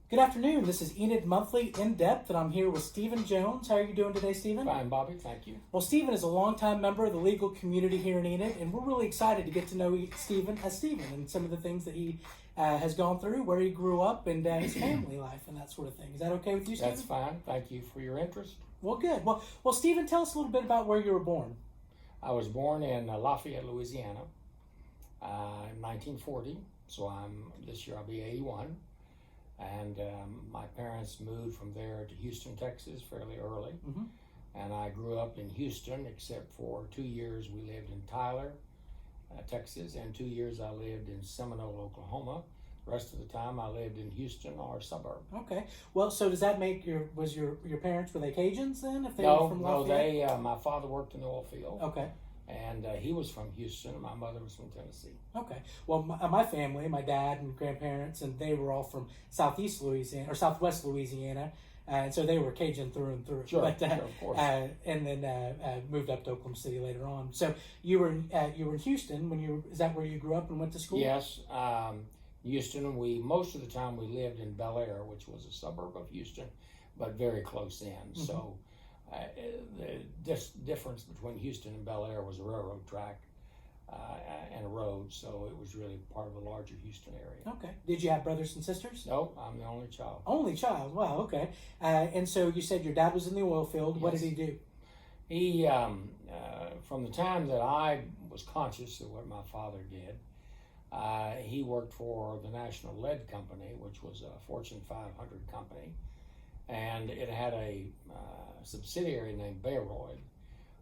Good afternoon. This is Enid Monthly In Depth, and I'm here with Stephen Jones. How are you doing today, Stephen? Fine, Bobby. Thank you. Well, Stephen is a longtime member of the legal community here in Enid, and we're really excited to get to know Stephen as Stephen and some of the things that he has gone through, where he grew up, and his family life and that sort of thing. Is that okay with you, Stephen? That's fine. Thank you for your interest. Well, good. Well, Stephen, tell us a little bit about where you were born. I was born in Lafayette, Louisiana, in 1940. So this year I'll be 81. And my parents moved from there to Houston, Texas fairly early. Mm-hmm. And I grew up in Houston, except for 2 years we lived in Tyler, Texas, and 2 years I lived in Seminole, Oklahoma. The rest of the time I lived in Houston or suburb. Okay. Well, so does that make your parents, were they Cajuns then? If they were from Lafayette? No, my father worked in the oil field. Okay. And he was from Houston, and my mother was from Tennessee. Okay. Well, my family, my dad and grandparents, and they were all from southeast Louisiana or southwest Louisiana, and so they were Cajun through and through. Sure, sure, of course. And then moved up to Oklahoma City later on. So you were in Houston when is that where you grew up and went to school? Yes, Houston. Most of the time we lived in Bel Air, which was a suburb of Houston, but very close in. Mm-hmm. So. The difference between Houston and Bel Air was a railroad track and a road, so it was really part of the larger Houston area. Okay. Did you have brothers and sisters? No, I'm the only child. Only child. Wow. Okay. And so you said your dad was in the oil field. Yes. What did he do? He, from the time that I was conscious of what my father did, he worked for the National Lead Company, which was a Fortune 500 company. And it had a subsidiary named Baroid,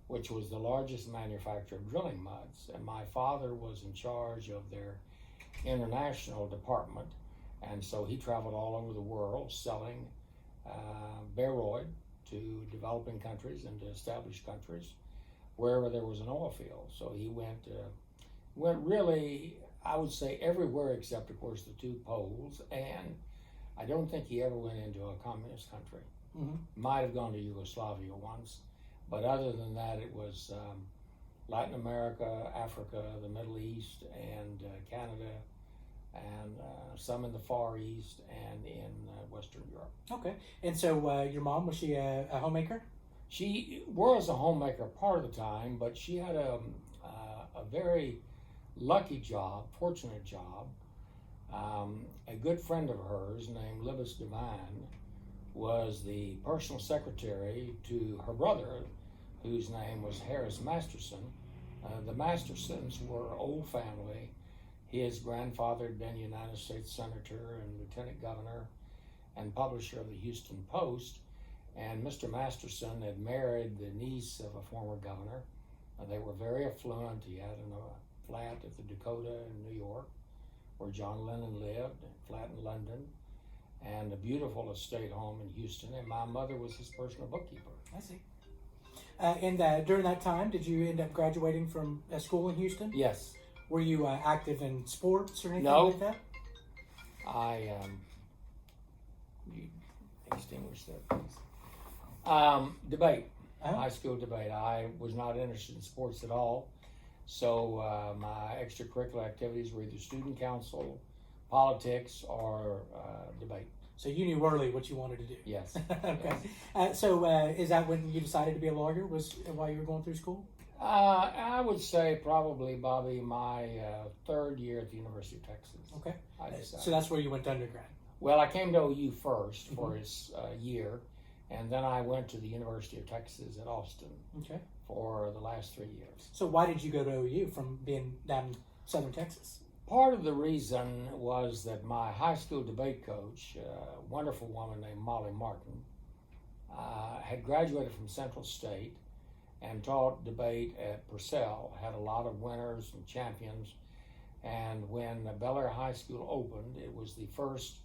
which was the largest manufacturer of drilling muds. And my father was in charge of their international department. And so he traveled all over the world selling Baroid to developing countries and to established countries wherever there was an oil field. So he went really, I would say, everywhere except, of course, the two poles. And I don't think he ever went into a communist country. Mm-hmm. Might have gone to Yugoslavia once, but other than that, it was Latin America, Africa, the Middle East, and Canada, and some in the Far East and in Western Europe. Okay. And so your mom, was she a homemaker? She was a homemaker part of the time, but she had a very lucky job, fortunate job. A good friend of hers named Libas Devine was the personal secretary to her brother, whose name was Harris Masterson. The Mastersons were an old family. His grandfather had been United States Senator and Lieutenant Governor and publisher of the Houston Post, and Mr. Masterson had married the niece of a former governor. They were very affluent. He had a flat at the Dakota in New York, where John Lennon lived, a flat in London, and a beautiful estate home in Houston. And my mother was his personal bookkeeper. I see. And during that time, did you end up graduating from school in Houston? Yes. Were you active in sports or anything like that? I you extinguish that, please. Debate, high school debate. I was not interested in sports at all. So my extracurricular activities were either student council, politics, or debate. So you knew early what you wanted to do. Yes. Okay. Yes. So is that when you decided to be a lawyer? Was while you were going through school? I would say probably, Bobby, my third year at the University of Texas. Okay. I decided. So that's where you went to undergrad. Well, I came to OU first for his year, and then I went to the University of Texas at Austin. Okay. For the last 3 years. So why did you go to OU from being down in southern Texas? Part of the reason was that my high school debate coach, a wonderful woman named Molly Martin, had graduated from Central State and taught debate at Purcell, had a lot of winners and champions. And when Bel Air High School opened, it was the first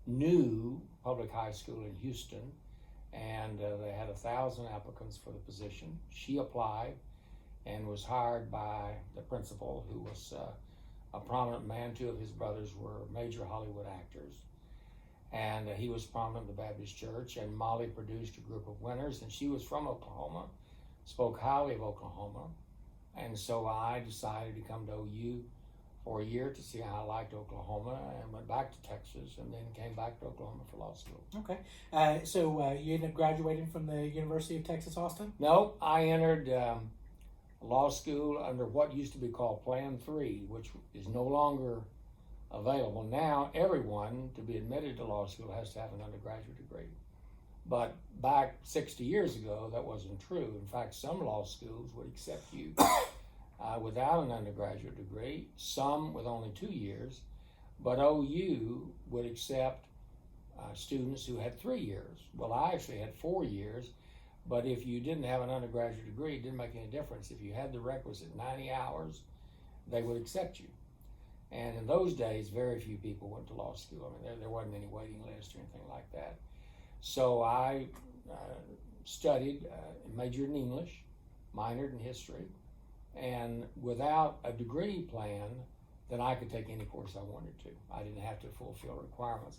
new public high school in Houston. And they had 1,000 applicants for the position. She applied and was hired by the principal, who was a prominent man. Two of his brothers were major Hollywood actors. And he was prominent in the Baptist church, and Molly produced a group of winners, and she was from Oklahoma, spoke highly of Oklahoma. And so I decided to come to OU for a year to see how I liked Oklahoma, and went back to Texas, and then came back to Oklahoma for law school. Okay. So you ended up graduating from the University of Texas, Austin? No, I entered law school under what used to be called Plan 3, which is no longer available. Now, everyone, to be admitted to law school, has to have an undergraduate degree. But back 60 years ago, that wasn't true. In fact, some law schools would accept you without an undergraduate degree, some with only 2 years, but OU would accept students who had 3 years. Well, I actually had 4 years, but if you didn't have an undergraduate degree, it didn't make any difference. If you had the requisite 90 hours, they would accept you. And in those days, very few people went to law school. I mean, there wasn't any waiting list or anything like that. So I studied, majored in English, minored in history, and without a degree plan, then I could take any course I wanted to. I didn't have to fulfill requirements.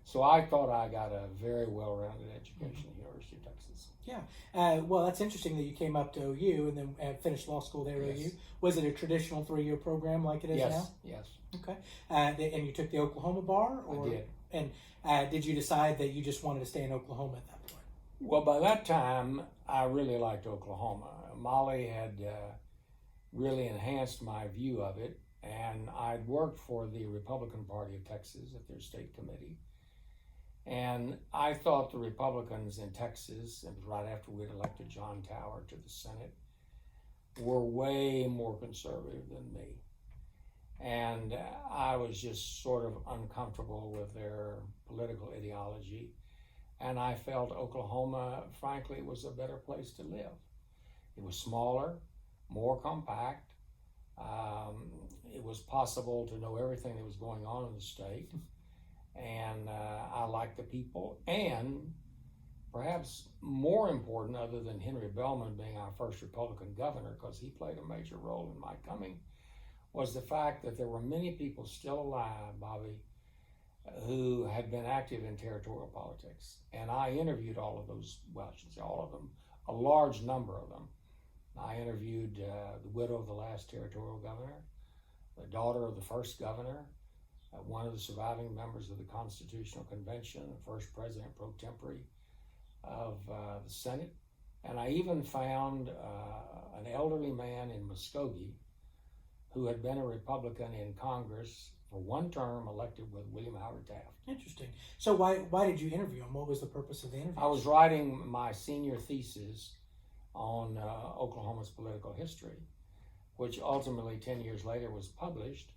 So I thought I got a very well-rounded education at the University of Texas. Yeah. Well, that's interesting that you came up to OU and then finished law school there at Yes. OU. Was it a traditional 3-year program like it is Yes, now? yes. Okay. And you took the Oklahoma bar? Or, I did. And did you decide that you just wanted to stay in Oklahoma at that point? Well, by that time, I really liked Oklahoma. Molly had really enhanced my view of it, and I'd worked for the Republican Party of Texas at their state committee. And I thought the Republicans in Texas, it was right after we'd elected John Tower to the Senate, were way more conservative than me. And I was just sort of uncomfortable with their political ideology. And I felt Oklahoma, frankly, was a better place to live. It was smaller, more compact. It was possible to know everything that was going on in the state. And I liked the people. And perhaps more important, other than Henry Bellman being our first Republican governor, because he played a major role in my coming, was the fact that there were many people still alive, Bobby, who had been active in territorial politics. And I interviewed all of those, well, I shouldn't say all of them, a large number of them. I interviewed the widow of the last territorial governor, the daughter of the first governor, one of the surviving members of the Constitutional Convention, the first president pro tempore of the Senate. And I even found an elderly man in Muskogee who had been a Republican in Congress for one term, elected with William Howard Taft. Interesting. So why did you interview him? What was the purpose of the interview? I was writing my senior thesis on Oklahoma's political history, which ultimately 10 years later was published.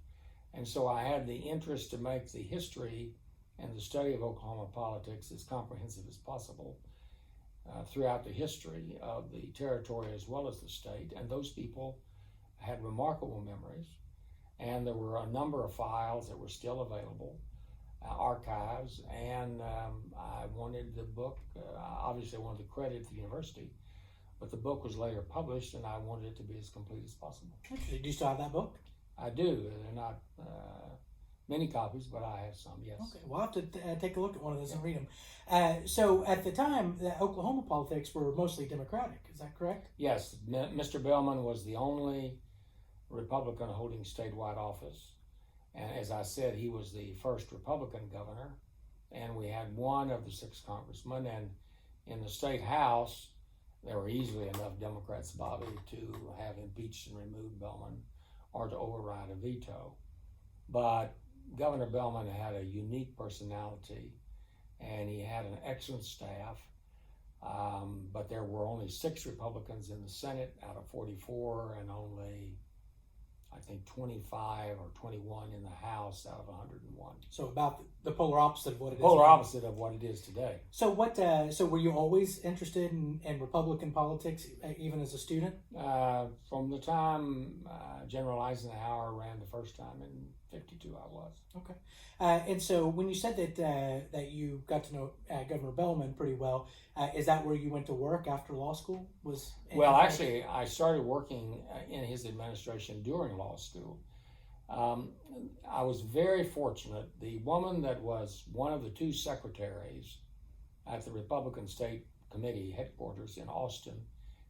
And so I had the interest to make the history and the study of Oklahoma politics as comprehensive as possible throughout the history of the territory as well as the state. And those people had remarkable memories. And there were a number of files that were still available, archives, and I wanted the book, obviously I wanted the credit to the university, but the book was later published and I wanted it to be as complete as possible. Interesting. Do you still have that book? I do. They're not many copies, but I have some, yes. Okay, we'll have to take a look at one of those and read them. So at the time, the Oklahoma politics were mostly Democratic, is that correct? Yes, Mr. Bellman was the only Republican holding statewide office. And as I said, he was the first Republican governor. And we had one of the 6 congressmen. And in the state house, there were easily enough Democrats, Bobby, to have impeached and removed Bellman or to override a veto. But Governor Bellman had a unique personality and he had an excellent staff. But there were only 6 Republicans in the Senate out of 44 and only, I think, 25 or 21 in the House out of 101. So about the polar opposite of what it is. Polar opposite of what it is today. So what? So were you always interested in Republican politics, even as a student? From the time General Eisenhower ran the first time in '52, I was. Okay. And so when you said that you got to know Governor Bellman pretty well, is that where you went to work after law school? Well, actually, I started working in his administration during law school. I was very fortunate. The woman that was one of the 2 secretaries at the Republican State Committee headquarters in Austin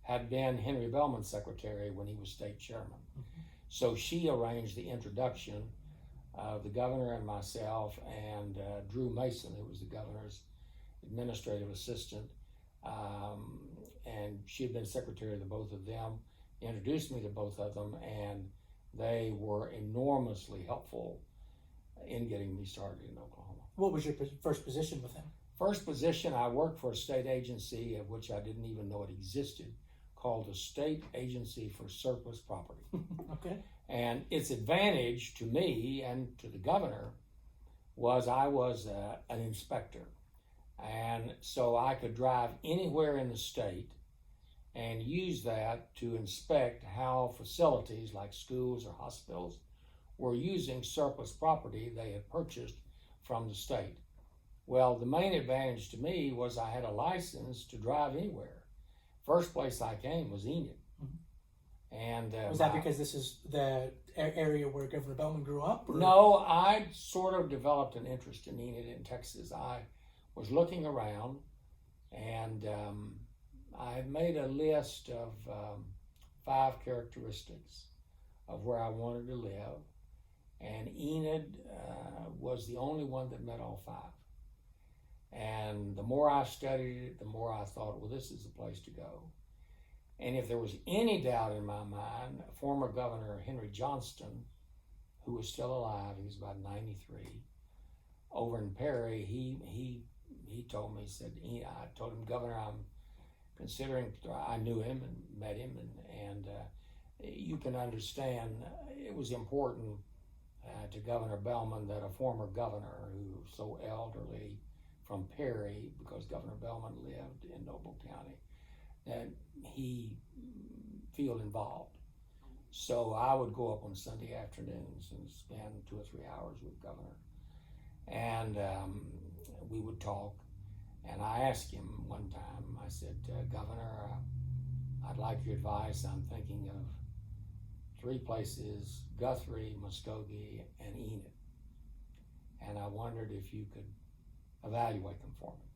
had been Henry Bellman's secretary when he was state chairman. Mm-hmm. So she arranged the introduction of the governor and myself and Drew Mason, who was the governor's administrative assistant, and she had been secretary of the both of them, introduced me to both of them, and they were enormously helpful in getting me started in Oklahoma. What was your first position with him? First position, I worked for a state agency of which I didn't even know it existed, called the State Agency for Surplus Property. Okay. And its advantage to me and to the governor was I was an inspector. And so I could drive anywhere in the state and use that to inspect how facilities like schools or hospitals were using surplus property they had purchased from the state. Well, the main advantage to me was I had a license to drive anywhere. First place I came was Enid. Mm-hmm. And was that because this is the area where Governor Bellman grew up? Or? No, I sort of developed an interest in Enid in Texas. I was looking around, and I made a list of 5 characteristics of where I wanted to live, and Enid was the only one that met all 5. And the more I studied it, the more I thought, well, this is the place to go. And if there was any doubt in my mind, former Governor Henry Johnston, who was still alive, he was about 93, over in Perry, he told me, he said, I told him, Governor, I'm considering, I knew him and met him, and you can understand it was important to Governor Bellman that a former governor who was so elderly from Perry, because Governor Bellman lived in Noble County, that he feel involved. So I would go up on Sunday afternoons and spend 2 or 3 hours with Governor. And we would talk. And I asked him one time, I said, Governor, I'd like your advice. I'm thinking of 3 places, Guthrie, Muskogee, and Enid. And I wondered if you could evaluate them for me.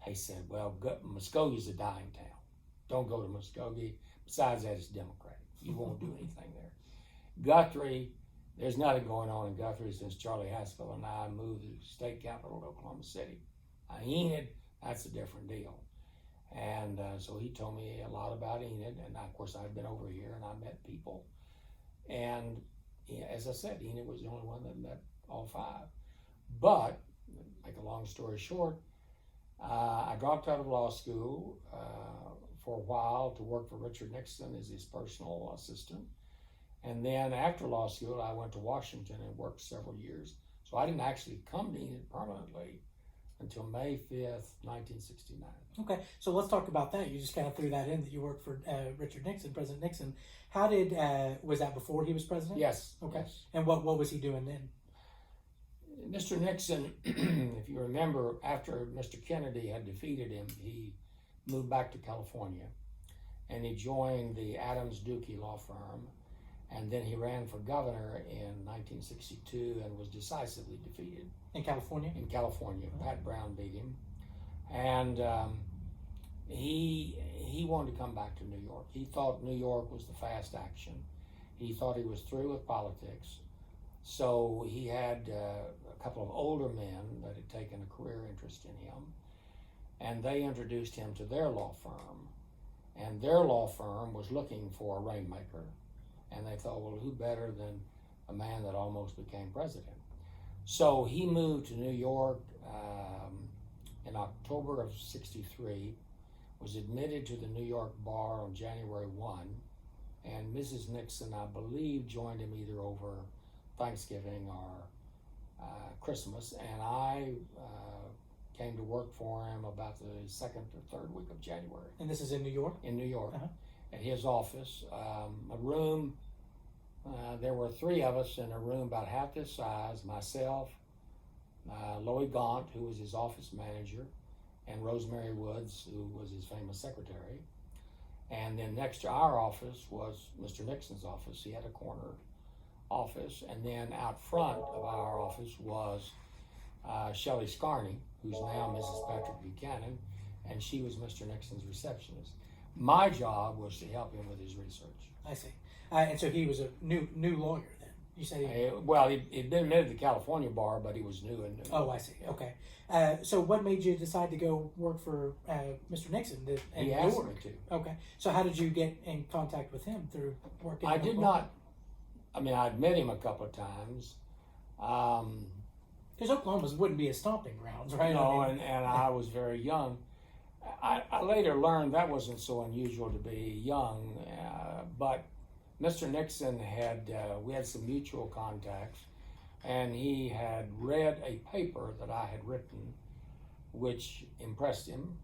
He said, well, Muskogee's a dying town. Don't go to Muskogee. Besides that, it's Democratic. You won't do anything there. Guthrie, there's nothing going on in Guthrie since Charlie Haskell and I moved to the state capital of Oklahoma City. Enid, that's a different deal. And so he told me a lot about Enid, and of course I'd been over here and I met people. And as I said, Enid was the only one that met all 5. But, make a long story short, I dropped out of law school for a while to work for Richard Nixon as his personal assistant. And then after law school, I went to Washington and worked several years. So I didn't actually come to Enid permanently until May 5th, 1969. Okay, so let's talk about that. You just kind of threw that in, that you worked for Richard Nixon, President Nixon. How did, was that before he was president? Yes. Okay. Yes. And what was he doing then? Mr. Nixon, if you remember, after Mr. Kennedy had defeated him, he moved back to California, and he joined the Adams Dukey law firm, and then he ran for governor in 1962 and was decisively defeated. In California? In California. Mm-hmm. Pat Brown beat him. And he wanted to come back to New York. He thought New York was the fast action. He thought he was through with politics. So he had a couple of older men that had taken a career interest in him, and they introduced him to their law firm. And their law firm was looking for a rainmaker. And they thought, well, who better than a man that almost became president? So he moved to New York in October of '63, was admitted to the New York bar on January 1, and Mrs. Nixon, I believe, joined him either over Thanksgiving or Christmas, and I came to work for him about the 2nd or 3rd week of January. And this is in New York? In New York, at his office. A room, there were 3 of us in a room about half this size, myself, Loie Gaunt, who was his office manager, and Rosemary Woods, who was his famous secretary. And then next to our office was Mr. Nixon's office. He had a corner office, and then out front of our office was Shelley Scarney, who's now Mrs. Patrick Buchanan, and she was Mr. Nixon's receptionist. My job was to help him with his research. I see. And so he was a new lawyer then. You said He'd been admitted to the California bar, but he was new and new. Oh, I see. Okay. So what made you decide to go work for Mr. Nixon? He asked me to. Okay. So how did you get in contact with him through working? I did not. I mean, I'd met him a couple of times. Because Oklahoma wouldn't be a stomping grounds, right? No, and I was very young. I later learned that wasn't so unusual to be young, but Mr. Nixon we had some mutual contacts, and he had read a paper that I had written, which impressed him,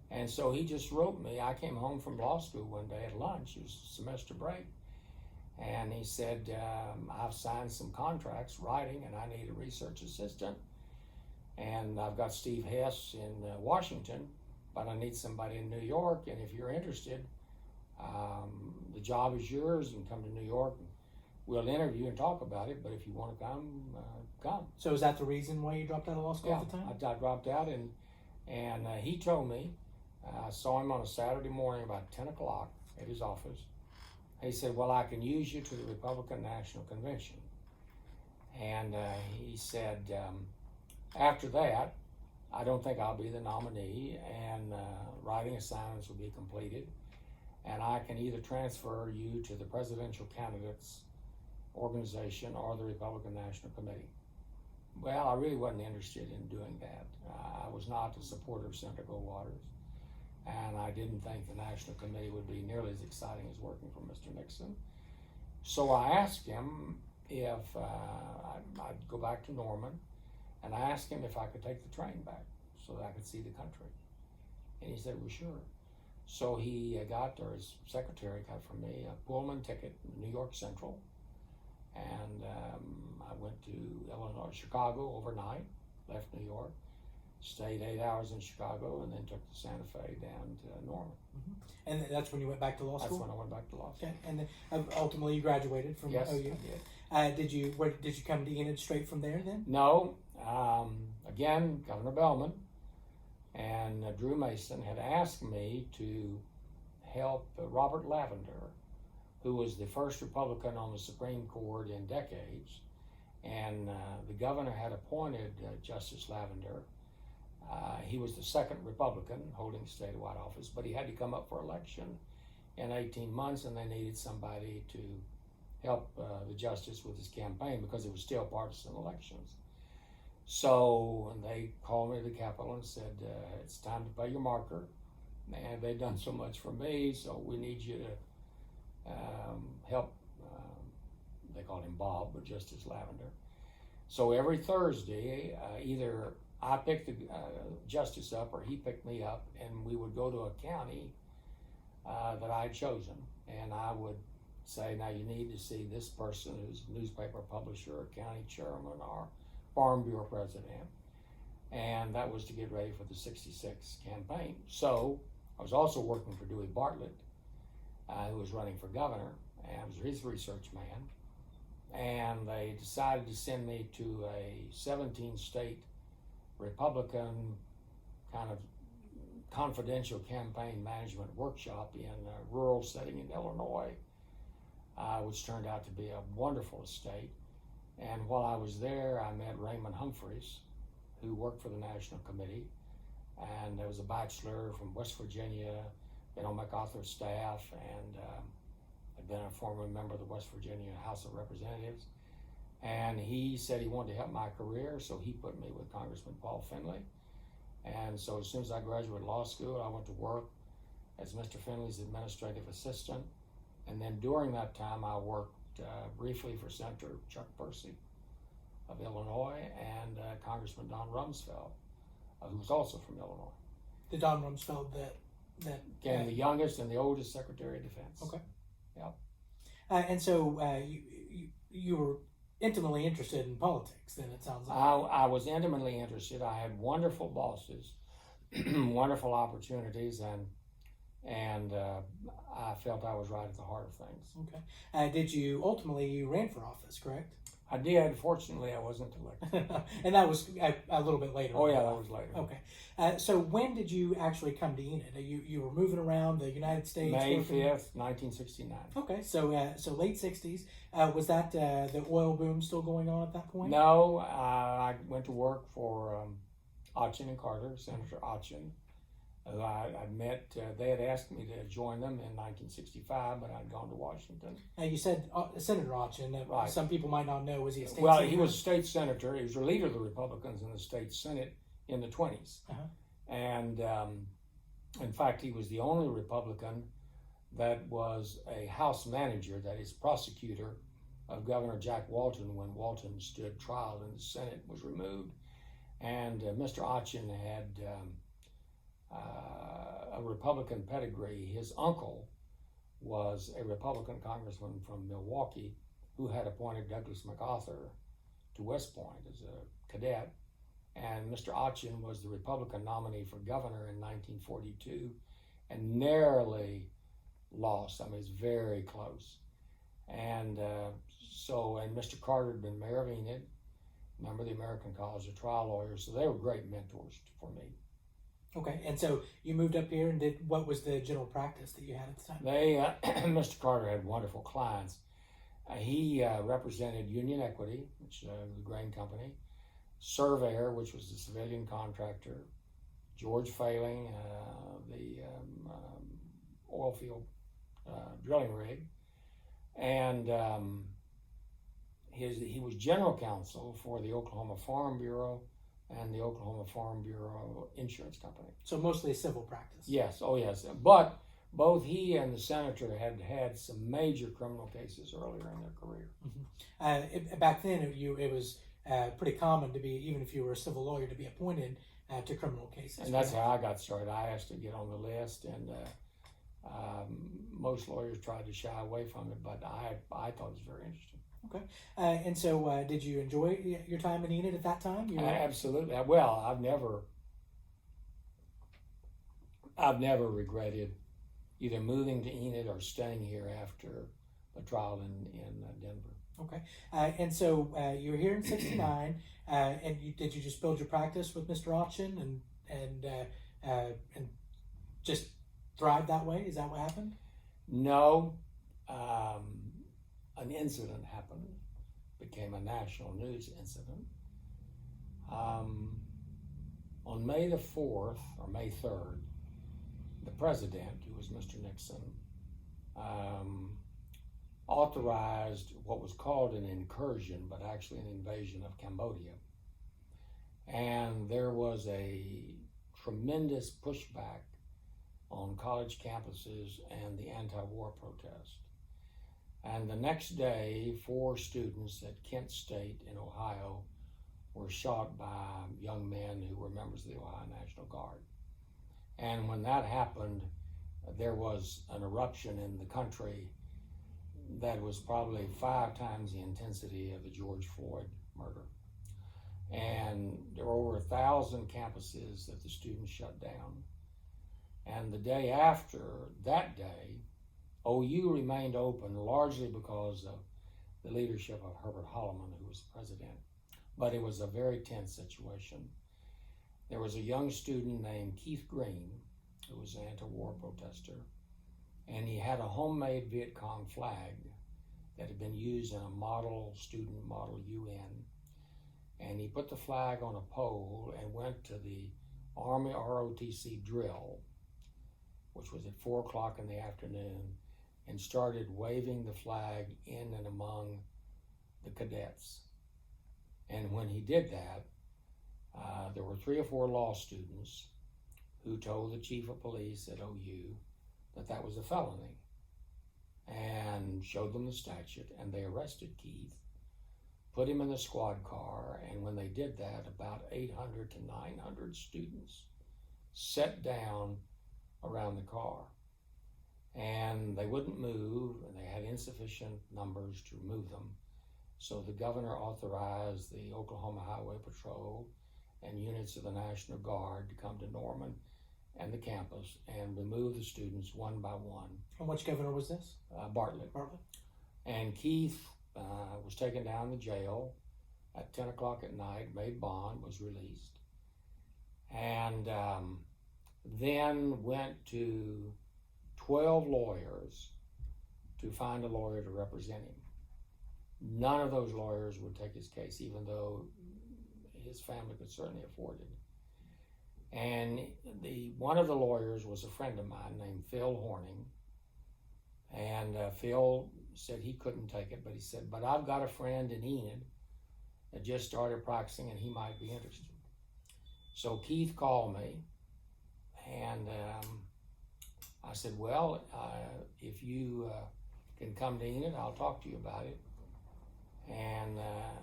and so he just wrote me. I came home from law school one day at lunch, it was semester break, and he said, I've signed some contracts writing, and I need a research assistant, and I've got Steve Hess in Washington, but I need somebody in New York, and if you're interested, the job is yours, and come to New York, and we'll interview and talk about it, but if you want to come, come. So is that the reason why you dropped out of law school at the time? I dropped out, and he told me, I saw him on a Saturday morning about 10 o'clock at his office. He said, well, I can use you to the Republican National Convention. And he said, after that, I don't think I'll be the nominee, and writing assignments will be completed, and I can either transfer you to the presidential candidates organization or the Republican National Committee. Well, I really wasn't interested in doing that. I was not a supporter of Senator Goldwater's, and I didn't think the National Committee would be nearly as exciting as working for Mr. Nixon. So I asked him if I'd go back to Norman, and I asked him if I could take the train back so that I could see the country. And he said, well, sure. So he his secretary got for me a Pullman ticket in New York Central, and I went to Chicago overnight, left New York, stayed 8 hours in Chicago, and then took the Santa Fe down to Norman. Mm-hmm. And that's when you went back to law school? That's when I went back to law school. Okay, and then ultimately you graduated from yes, OU? I did. Did you come to Enid straight from there then? No. Again, Governor Bellman and Drew Mason had asked me to help Robert Lavender, who was the first Republican on the Supreme Court in decades, and the governor had appointed Justice Lavender. He was the second Republican holding statewide office, but he had to come up for election in 18 months, and they needed somebody to help the justice with his campaign because it was still partisan elections. So they called me to the Capitol and said, it's time to pay your marker. And they've done so much for me, so we need you to help. They called him Bob, but Justice Lavender. So every Thursday, either I picked the justice up or he picked me up, and we would go to a county that I had chosen. And I would say, now you need to see this person who's a newspaper publisher, or county chairman, or Farm Bureau president. And that was to get ready for the 66 campaign. So I was also working for Dewey Bartlett, who was running for governor, and I was his research man. And they decided to send me to a 17-state Republican kind of confidential campaign management workshop in a rural setting in Illinois, which turned out to be a wonderful estate. And while I was there, I met Raymond Humphreys, who worked for the National Committee, and there was a bachelor from West Virginia, been on MacArthur's staff, and had been a former member of the West Virginia House of Representatives. And he said he wanted to help my career, so he put me with Congressman Paul Finley. And so as soon as I graduated law school, I went to work as Mr. Finley's administrative assistant. And then during that time, I worked briefly for Senator Chuck Percy of Illinois and Congressman Don Rumsfeld, who was also from Illinois. The Don Rumsfeld that Again, the youngest and the oldest Secretary of Defense. Okay. Yep. And so you were intimately interested in politics, then it sounds like. I was intimately interested. I had wonderful bosses, wonderful opportunities, and I felt I was right at the heart of things. Okay. You ran for office, correct? I did. Fortunately, I wasn't elected. And that was a little bit later. Oh, yeah, that was later. Okay. So when did you actually come to Enid? You were moving around the United States? May 5th, 1969. Okay, so late 60s. Was that the oil boom still going on at that point? No, I went to work for Achin and Carter, Senator Achin. I met, they had asked me to join them in 1965, but I'd gone to Washington. You said Senator Achin. Right. Some people might not know. Was he a state senator? senator? He was a state senator. He was the leader of the Republicans in the state Senate in the 20s. And in fact, he was the only Republican that was a House manager, that is, prosecutor of Governor Jack Walton when Walton stood trial and the Senate was removed. And Mr. Achin had a Republican pedigree. His uncle was a Republican congressman from Milwaukee who had appointed Douglas MacArthur to West Point as a cadet. And Mr. Achin was the Republican nominee for governor in 1942 and narrowly lost. I mean, it's very close. And and Mr. Carter had been mayor of Enid, member of the American College of Trial Lawyers, so they were great mentors for me. Okay, and so you moved up here and did, what was the general practice that you had at the time? They, Mr. Carter had wonderful clients. He represented Union Equity, which the grain company, Surveyor, which was the civilian contractor, George Failing, the oil field drilling rig, and he was general counsel for the Oklahoma Farm Bureau and the Oklahoma Farm Bureau Insurance Company. So mostly a civil practice. Yes, oh yes. But both he and the senator had some major criminal cases earlier in their career. Back then, it was pretty common to be, even if you were a civil lawyer, to be appointed to criminal cases. And that's how I got started. I asked to get on the list, and most lawyers tried to shy away from it, but I thought it was very interesting. Okay. And so did you enjoy your time in Enid at that time? Absolutely. Well, I've never regretted either moving to Enid or staying here after the trial in Denver. Okay. And so you were here in 69, and did you just build your practice with Mr. Achin and just thrive that way? Is that what happened? No. An incident happened, became a national news incident. On May the 4th, or May 3rd, the president, who was Mr. Nixon, authorized what was called an incursion, but actually an invasion of Cambodia. And there was a tremendous pushback on college campuses and the anti-war protest. And the next day, 4 students at Kent State in Ohio were shot by young men who were members of the Ohio National Guard. And when that happened, there was an eruption in the country that was probably 5 times the intensity of the George Floyd murder. And there were over 1,000 campuses that the students shut down. And the day after that day, OU remained open largely because of the leadership of Herbert Holloman, who was president. But it was a very tense situation. There was a young student named Keith Green, who was an anti-war protester, and he had a homemade Viet Cong flag that had been used in a model student, model UN. And he put the flag on a pole and went to the Army ROTC drill, which was at 4 o'clock in the afternoon, and started waving the flag in and among the cadets. And when he did that, there were 3 or 4 law students who told the chief of police at OU that that was a felony and showed them the statute, and they arrested Keith, put him in the squad car, and when they did that, about 800 to 900 students sat down around the car. And they wouldn't move, and they had insufficient numbers to remove them. So the governor authorized the Oklahoma Highway Patrol and units of the National Guard to come to Norman and the campus and remove the students one by one. And which governor was this? Bartlett. Bartlett. And Keith was taken down to jail at 10 o'clock at night, made bond, was released, and then went to 12 lawyers to find a lawyer to represent him. None of those lawyers would take his case, even though his family could certainly afford it. And one of the lawyers was a friend of mine named Phil Horning. And Phil said he couldn't take it, but he said, but I've got a friend in Enid that just started practicing and he might be interested. So Keith called me, and I said, well, if you can come to Enid, I'll talk to you about it. And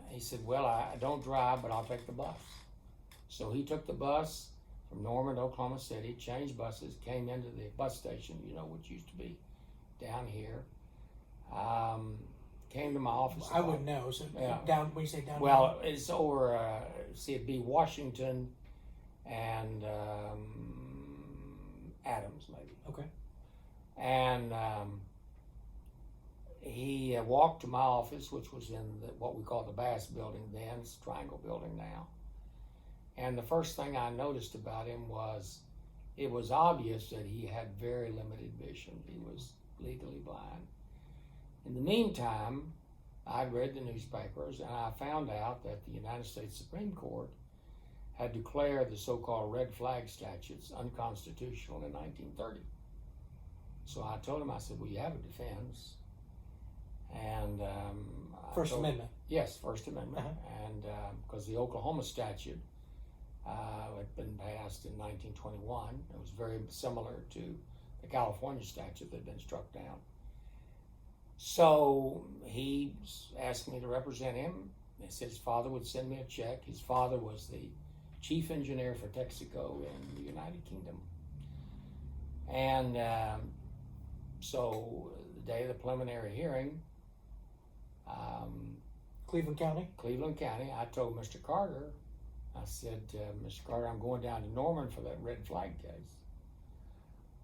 he said, well, I don't drive, but I'll take the bus. So he took the bus from Norman to Oklahoma City, changed buses, came into the bus station, which used to be down here. Came to my office. I wouldn't know. So yeah. Down, when you say down. Well, it's over, it'd be Washington and Adams, maybe. Okay. And he walked to my office, which was in what we call the Bass Building then, it's Triangle Building now. And the first thing I noticed about him was it was obvious that he had very limited vision. He was legally blind. In the meantime, I'd read the newspapers and I found out that the United States Supreme Court had declared the so-called red flag statutes unconstitutional in 1930. So I told him, I said, well, you have a defense. And First Amendment. Yes, First Amendment. And because the Oklahoma statute had been passed in 1921. It was very similar to the California statute that had been struck down. So he asked me to represent him. He said his father would send me a check. His father was the chief engineer for Texaco in the United Kingdom. And so the day of the preliminary hearing, Cleveland County, I told Mr. Carter, I said, Mr. Carter, I'm going down to Norman for that red flag case.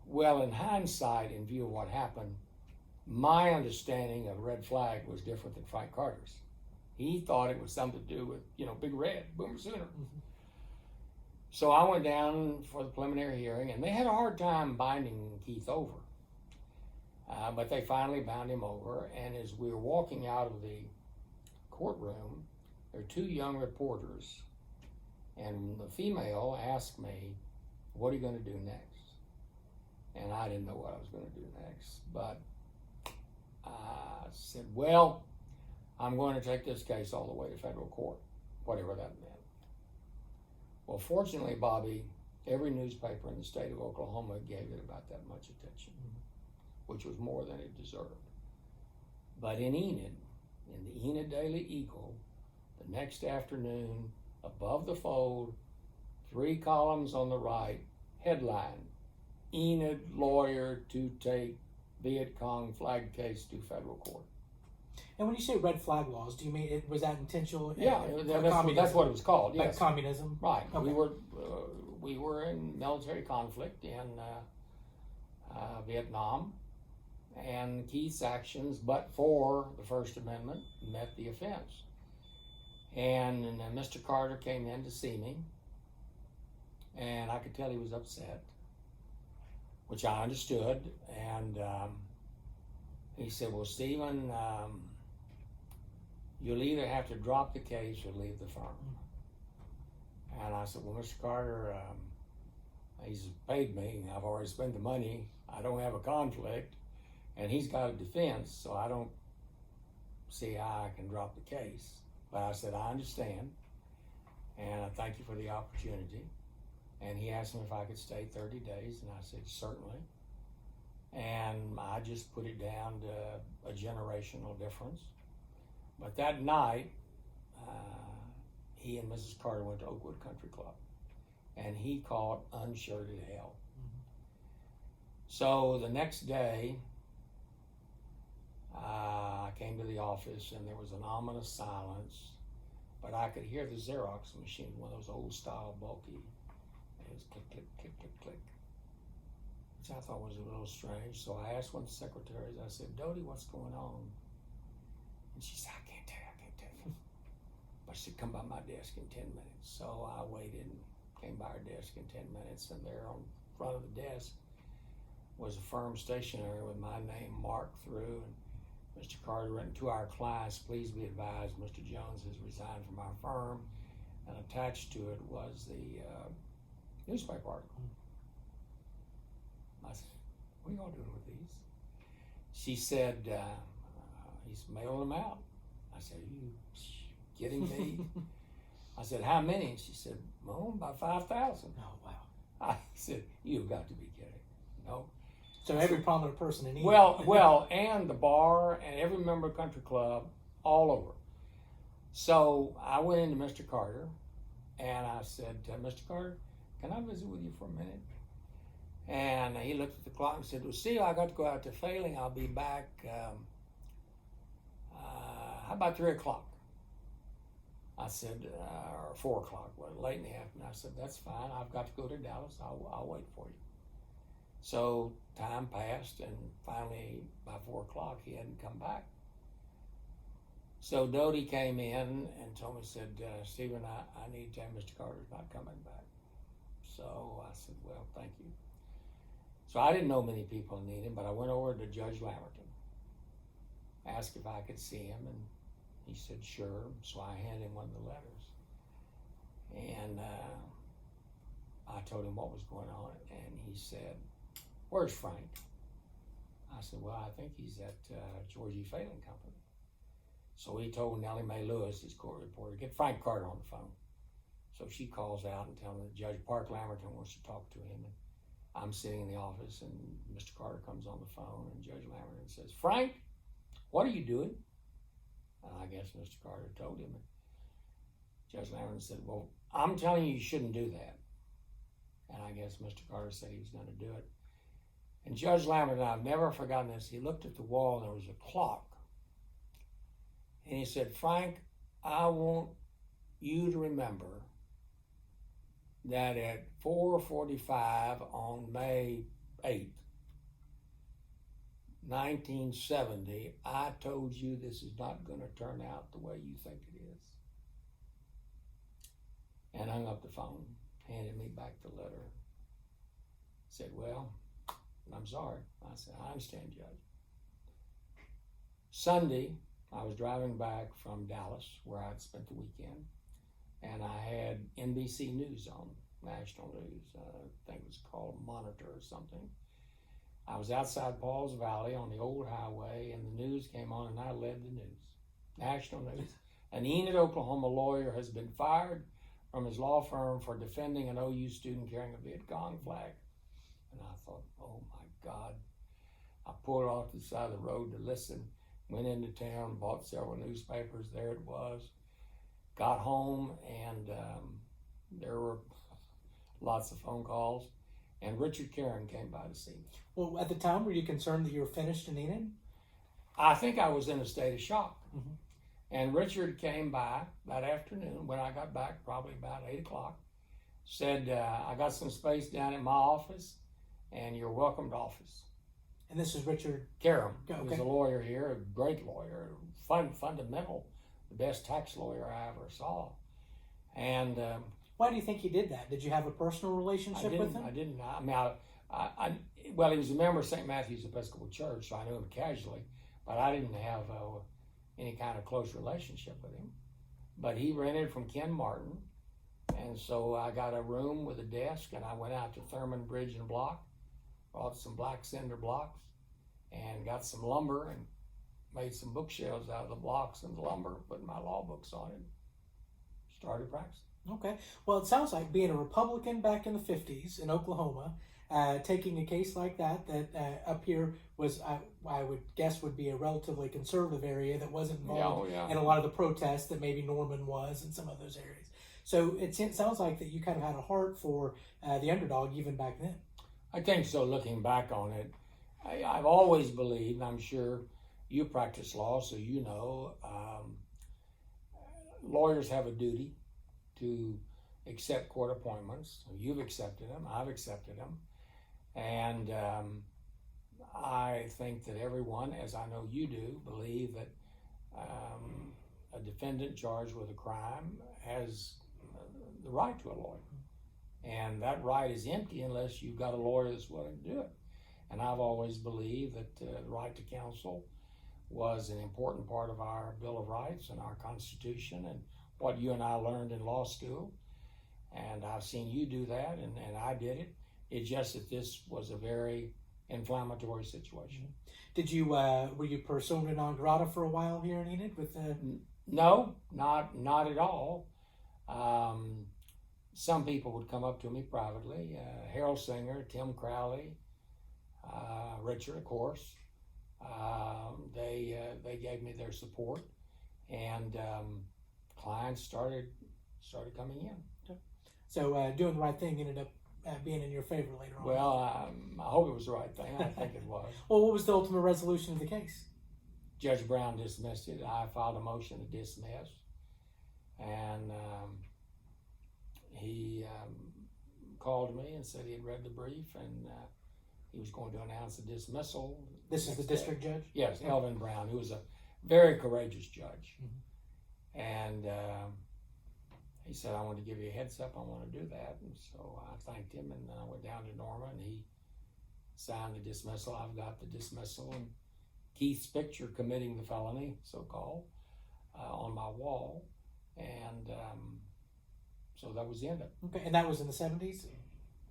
Well, in hindsight, in view of what happened, my understanding of red flag was different than Frank Carter's. He thought it was something to do with, Big Red, Boomer Sooner. Mm-hmm. So I went down for the preliminary hearing, and they had a hard time binding Keith over. But they finally bound him over, and as we were walking out of the courtroom, there were two young reporters, and the female asked me, what are you going to do next? And I didn't know what I was going to do next, but I said, well, I'm going to take this case all the way to federal court, whatever that meant. Well, fortunately, Bobby, every newspaper in the state of Oklahoma gave it about that much attention, which was more than it deserved. But in Enid, in the Enid Daily Eagle, the next afternoon, above the fold, 3 columns on the right, headline, Enid lawyer to take Viet Cong flag case to federal court. And when you say red flag laws, do you mean was that intentional? Yeah, that's what it was called. Like yes. Communism, right? Okay. We were in military conflict in Vietnam, and Keith's actions, but for the First Amendment, met the offense. And Mr. Carter came in to see me, and I could tell he was upset, which I understood. And he said, well, Stephen, you'll either have to drop the case or leave the firm. And I said, well, Mr. Carter, he's paid me. I've already spent the money. I don't have a conflict. And he's got a defense, so I don't see how I can drop the case. But I said, I understand, and I thank you for the opportunity. And he asked me if I could stay 30 days, and I said, certainly. And I just put it down to a generational difference. But that night, he and Mrs. Carter went to Oakwood Country Club, and he caught unshirted hell. Mm-hmm. So the next day, I came to the office, and there was an ominous silence, but I could hear the Xerox machine, one of those old style bulky. It was click, click, click, click, click, which I thought was a little strange. So I asked one of the secretaries, I said, Dodie, what's going on? And she said, I can't tell you. But she said, come by my desk in 10 minutes. So I waited and came by her desk in 10 minutes, and there on front of the desk was a firm stationery with my name marked through, and Mr. Carter written to our class, please be advised Mr. Jones has resigned from our firm, and attached to it was the newspaper article. I said, what are y'all doing with these? She said, he's mailing them out. I said, are you kidding me? I said, how many? And she said, well, about 5,000. Oh, wow. I said, you've got to be kidding. No. So every prominent person in Enid. Well, and the bar and every member of country club, all over. So I went into Mr. Carter and I said, Mr. Carter, can I visit with you for a minute? And he looked at the clock and said, well, see, I got to go out to Failing. I'll be back, how about 3 o'clock? I said, or 4 o'clock, well, late in the afternoon. I said, that's fine. I've got to go to Dallas. I'll wait for you. So time passed, and finally, by 4 o'clock, he hadn't come back. So Dodie came in and told me, said, Stephen, I need to tell Mr. Carter's not coming back. So I said, well, thank you. So I didn't know many people in Enid, but I went over to Judge Lamberton, asked if I could see him, and he said, sure. So I handed him one of the letters. And I told him what was going on, and he said, where's Frank? I said, well, I think he's at George E. Failing Company. So he told Nellie Mae Lewis, his court reporter, get Frank Carter on the phone. So she calls out and tells him that Judge Park Lamberton wants to talk to him. And I'm sitting in the office, and Mr. Carter comes on the phone, and Judge Lamberton says, Frank, what are you doing? And I guess Mr. Carter told him. And Judge Lamberton said, well, I'm telling you, you shouldn't do that. And I guess Mr. Carter said he was going to do it. And Judge Lamberton, I've never forgotten this, he looked at the wall and there was a clock. And he said, Frank, I want you to remember that at 4:45 on May 8th, 1970, I told you this is not going to turn out the way you think it is. And hung up the phone, handed me back the letter. Said, well, I'm sorry. I said, I understand, Judge. Sunday, I was driving back from Dallas, where I'd spent the weekend, and I had NBC News on, national news. I think it was called Monitor or something. I was outside Paul's Valley on the old highway, and the news came on, and I led the news, national news. An Enid, Oklahoma lawyer has been fired from his law firm for defending an OU student carrying a Viet Cong flag. And I thought, oh my God. I pulled off to the side of the road to listen, went into town, bought several newspapers, there it was. Got home, and there were lots of phone calls, and Richard Caron came by to see me. Well, at the time, were you concerned that you were finished in Enid? I think I was in a state of shock. Mm-hmm. And Richard came by that afternoon when I got back, probably about 8 o'clock, said, I got some space down in my office, and you're welcome to office. And this is Richard Caron, okay. who's a lawyer here, a great lawyer, fundamental, the best tax lawyer I ever saw. And why do you think he did that? Did you have a personal relationship with him? I didn't. I mean, well, he was a member of St. Matthew's Episcopal Church, so I knew him casually, but I didn't have any kind of close relationship with him. But he rented from Ken Martin, and so I got a room with a desk, and I went out to Thurman Bridge and Block, bought some black cinder blocks, and got some lumber, and made some bookshelves out of the blocks and the lumber, put my law books on it, started practicing. Okay. Well, it sounds like being a Republican back in the 50s in Oklahoma, taking a case like that up here was, I would guess, would be a relatively conservative area that wasn't involved in a lot of the protests that maybe Norman was in some of those areas. So it sounds like that you kind of had a heart for the underdog even back then. I think so, looking back on it. I've always believed, and I'm sure you practice law, so you know, lawyers have a duty to accept court appointments. You've accepted them, I've accepted them. And I think that everyone, as I know you do, believe that a defendant charged with a crime has the right to a lawyer. And that right is empty unless you've got a lawyer that's willing to do it. And I've always believed that the right to counsel was an important part of our Bill of Rights and our Constitution and what you and I learned in law school. And I've seen you do that, and I did it. It's just that this was a very inflammatory situation. Did you, were you persona non grata for a while here in Enid? No, not at all. Some people would come up to me privately. Harold Singer, Tim Crowley, Richard, of course. They gave me their support, and clients started coming in. So doing the right thing ended up being in your favor later on. Well, I hope it was the right thing. I think it was. Well, what was the ultimate resolution of the case? Judge Brown dismissed it. I filed a motion to dismiss, and he called me and said he had read the brief and he was going to announce a dismissal. This is the district judge? Yes, Elvin Brown, who was a very courageous judge. Mm-hmm. And he said, I want to give you a heads up, I want to do that. And so I thanked him, and I went down to Norma, and he signed the dismissal. I've got the dismissal and Keith's picture committing the felony, so-called, on my wall. And so that was the end of it. Okay, and that was in the 70s?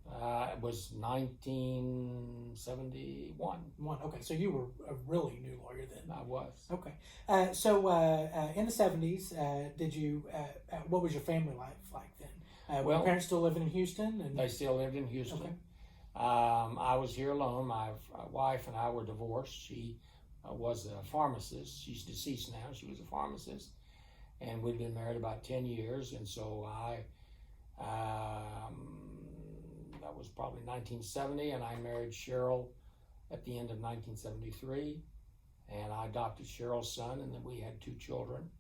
It was 1971. Okay, so you were a really new lawyer then. I was. Okay. So in the 70s, did you, what was your family life like then? Were your parents still living in Houston? And they still lived in Houston. Okay. I was here alone. My wife and I were divorced. She was a pharmacist. She's deceased now. She was a pharmacist. And we'd been married about 10 years. And so that was probably 1970, and I married Cheryl at the end of 1973, and I adopted Cheryl's son, and then we had 2 children,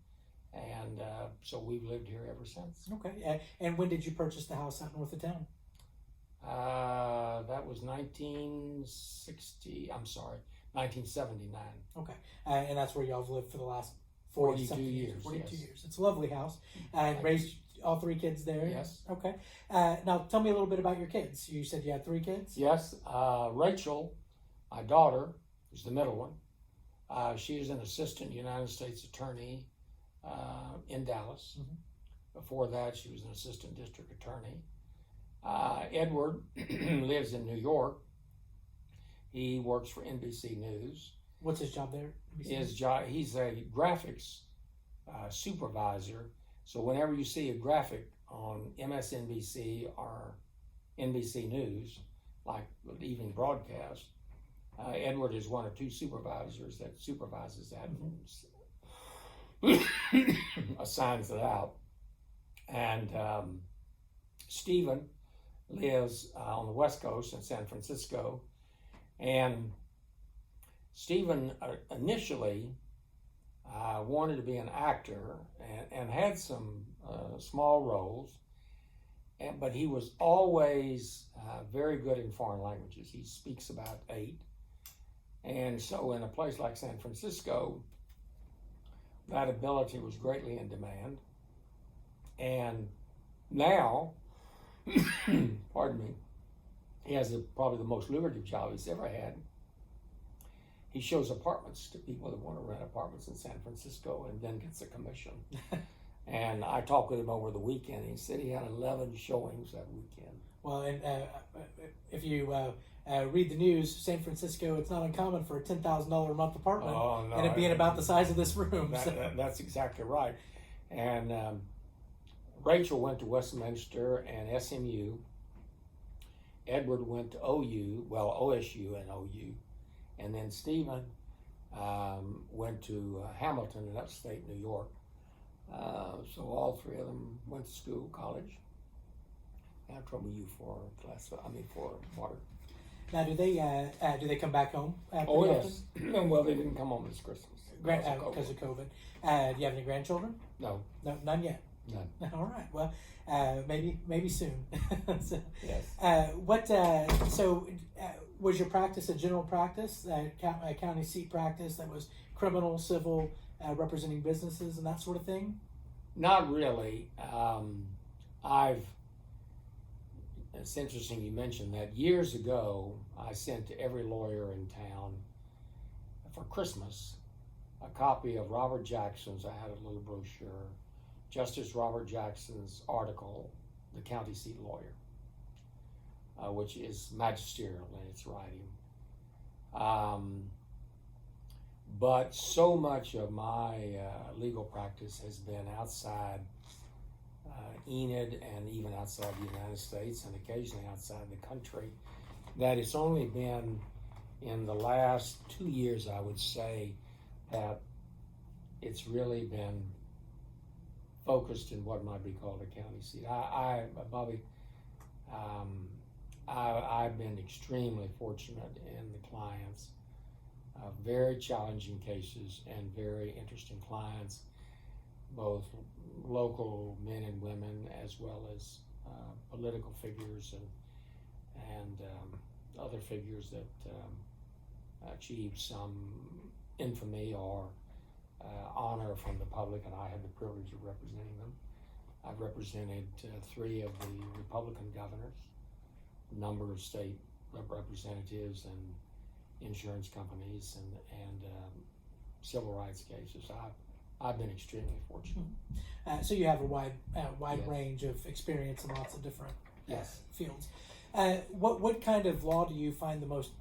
and so we've lived here ever since. Okay, and when did you purchase the house out north of town? That was 1979. Okay, and that's where y'all have lived for the last 42 years. 42 yes. years. It's a lovely house. And raised all 3 kids there? Yes. Okay. Now, tell me a little bit about your kids. You said you had 3 kids? Yes. Rachel, my daughter, is the middle one. She is an assistant United States attorney in Dallas. Mm-hmm. Before that, she was an assistant district attorney. Edward lives in New York. He works for NBC News. What's his job there? He's a graphics supervisor. So whenever you see a graphic on MSNBC or NBC News, like the evening broadcast, Edward is one of 2 supervisors that supervises that and assigns it out. And Stephen lives on the West Coast in San Francisco. And Stephen initially wanted to be an actor and had some small roles, but he was always very good in foreign languages. He speaks about 8. And so in a place like San Francisco, that ability was greatly in demand. And now, pardon me, he has probably the most lucrative job he's ever had. He shows apartments to people that want to rent apartments in San Francisco and then gets a commission. And I talked with him over the weekend. He said he had 11 showings that weekend. Well, and if you read the news, San Francisco, it's not uncommon for a $10,000 a month apartment, and it being about the size of this room. That's exactly right. And Rachel went to Westminster and SMU. Edward went to OSU and OU. And then Stephen went to Hamilton in upstate New York. So all 3 of them went to school, college. I have trouble you for water. Now, do they come back home? Oh yes. Well, they didn't come home this Christmas because of COVID. Do you have any grandchildren? No, none yet. None. All right. Well, maybe soon. So, yes. Was your practice a general practice, a county seat practice that was criminal, civil, representing businesses and that sort of thing? Not really. It's interesting you mentioned that. Years ago, I sent to every lawyer in town for Christmas a copy of Robert Jackson's, I had a little brochure, Justice Robert Jackson's article, The County Seat Lawyer, which is magisterial in its writing. But so much of my legal practice has been outside Enid and even outside the United States and occasionally outside the country, that it's only been in the last 2 years, I would say, that it's really been focused in what might be called a county seat. Bobby, I've been extremely fortunate in the clients, very challenging cases and very interesting clients, both local men and women as well as political figures and other figures that achieved some infamy or honor from the public, and I had the privilege of representing them. I've represented 3 of the Republican governors, a number of state representatives and insurance companies and civil rights cases. I've been extremely fortunate. So you have a wide Yes. range of experience in lots of different Yes. fields. What kind of law do you find the most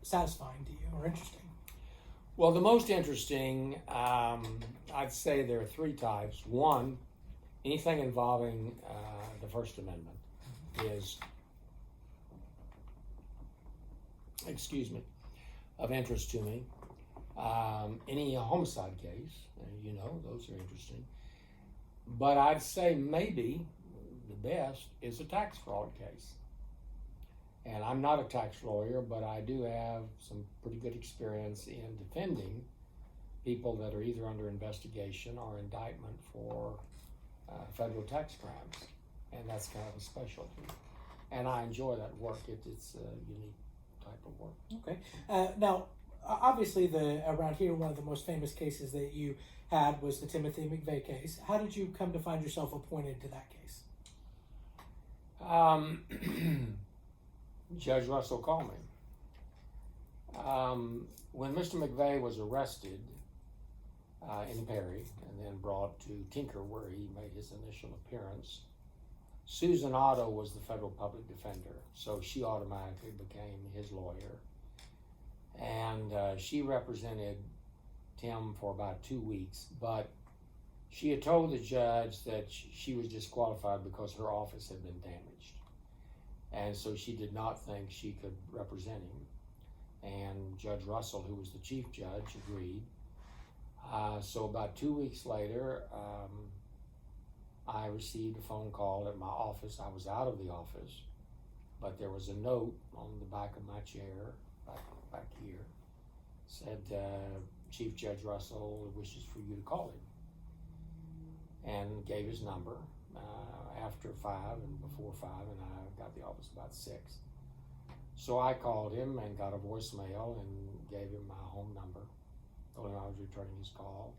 satisfying to you or interesting? Well, the most interesting, I'd say there are 3 types. One, anything involving the First Amendment is, of interest to me. Any homicide case, those are interesting. But I'd say maybe the best is a tax fraud case. And I'm not a tax lawyer, but I do have some pretty good experience in defending people that are either under investigation or indictment for federal tax crimes. And that's kind of a specialty. And I enjoy that work. It's a unique type of work. Okay. Now, obviously, around here, one of the most famous cases that you had was the Timothy McVeigh case. How did you come to find yourself appointed to that case? Judge Russell called me. When Mr. McVeigh was arrested in Perry and then brought to Tinker, where he made his initial appearance, Susan Otto was the federal public defender, so she automatically became his lawyer. And she represented Tim for about 2 weeks, but she had told the judge that she was disqualified because her office had been damaged. And so she did not think she could represent him. And Judge Russell, who was the chief judge, agreed. So about 2 weeks later, I received a phone call at my office. I was out of the office, but there was a note on the back of my chair, back here, said, Chief Judge Russell wishes for you to call him. And gave his number after 5 and before 5, and I got the office about 6. So I called him and got a voicemail and gave him my home number, told him I was returning his call.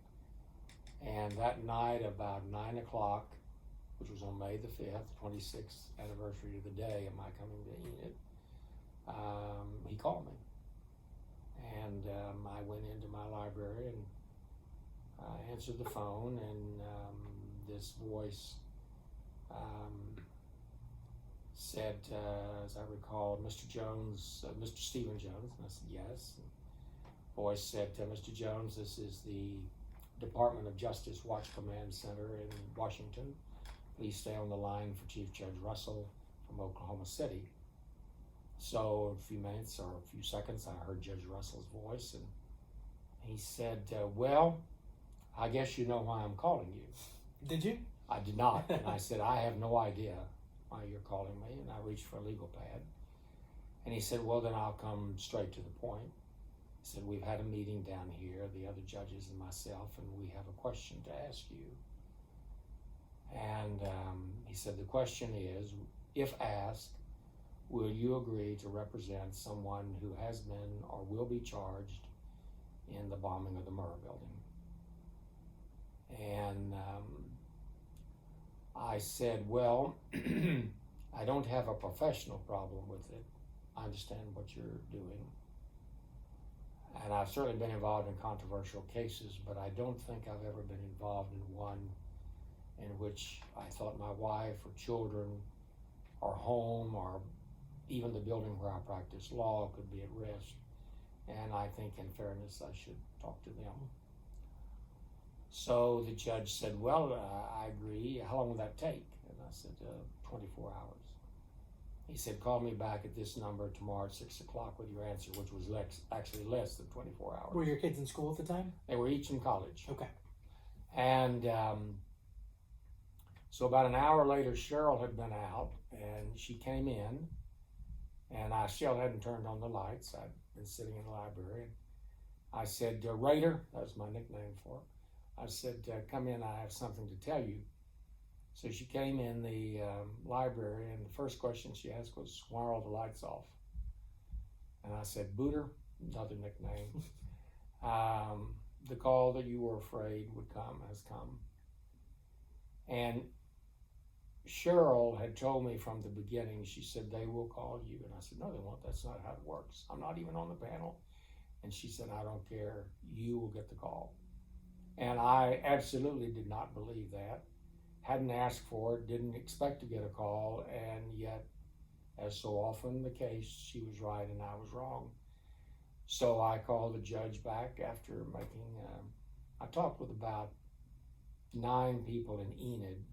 And that night, about 9 o'clock, which was on May the 5th, 26th anniversary of the day of my coming to Enid, he called me. And I went into my library and answered the phone, and this voice said, as I recall, Mr. Jones, Mr. Stephen Jones, and I said, yes. And voice said, Mr. Jones, this is the Department of Justice Watch Command Center in Washington. Please stay on the line for Chief Judge Russell from Oklahoma City. So a few minutes or a few seconds, I heard Judge Russell's voice, and he said, well, I guess you know why I'm calling you. Did you? I did not. And I said, I have no idea why you're calling me. And I reached for a legal pad. And he said, well, then I'll come straight to the point. He said, we've had a meeting down here, the other judges and myself, and we have a question to ask you. And he said, the question is, if asked, will you agree to represent someone who has been or will be charged in the bombing of the Murrah building? And I said, well, I don't have a professional problem with it. I understand what you're doing. And I've certainly been involved in controversial cases, but I don't think I've ever been involved in one in which I thought my wife or children or home or even the building where I practice law could be at risk. And I think in fairness, I should talk to them. So the judge said, well, I agree. How long will that take? And I said, 24 hours. He said, call me back at this number tomorrow at 6 o'clock with your answer, which was actually less than 24 hours. Were your kids in school at the time? They were each in college. Okay. And so about an hour later, Cheryl had been out, and she came in, and I still hadn't turned on the lights. I'd been sitting in the library. I said, Raider, that was my nickname for her. I said, come in, I have something to tell you. So she came in the library, and the first question she asked was, why are all the lights off? And I said, Booter, another nickname. The call that you were afraid would come has come. And Cheryl had told me from the beginning, she said, they will call you. And I said, no, they won't. That's not how it works. I'm not even on the panel. And she said, I don't care. You will get the call. And I absolutely did not believe that. Hadn't asked for it, didn't expect to get a call, and yet, as so often the case, she was right and I was wrong. So I called the judge back after making, I talked with about 9 people in Enid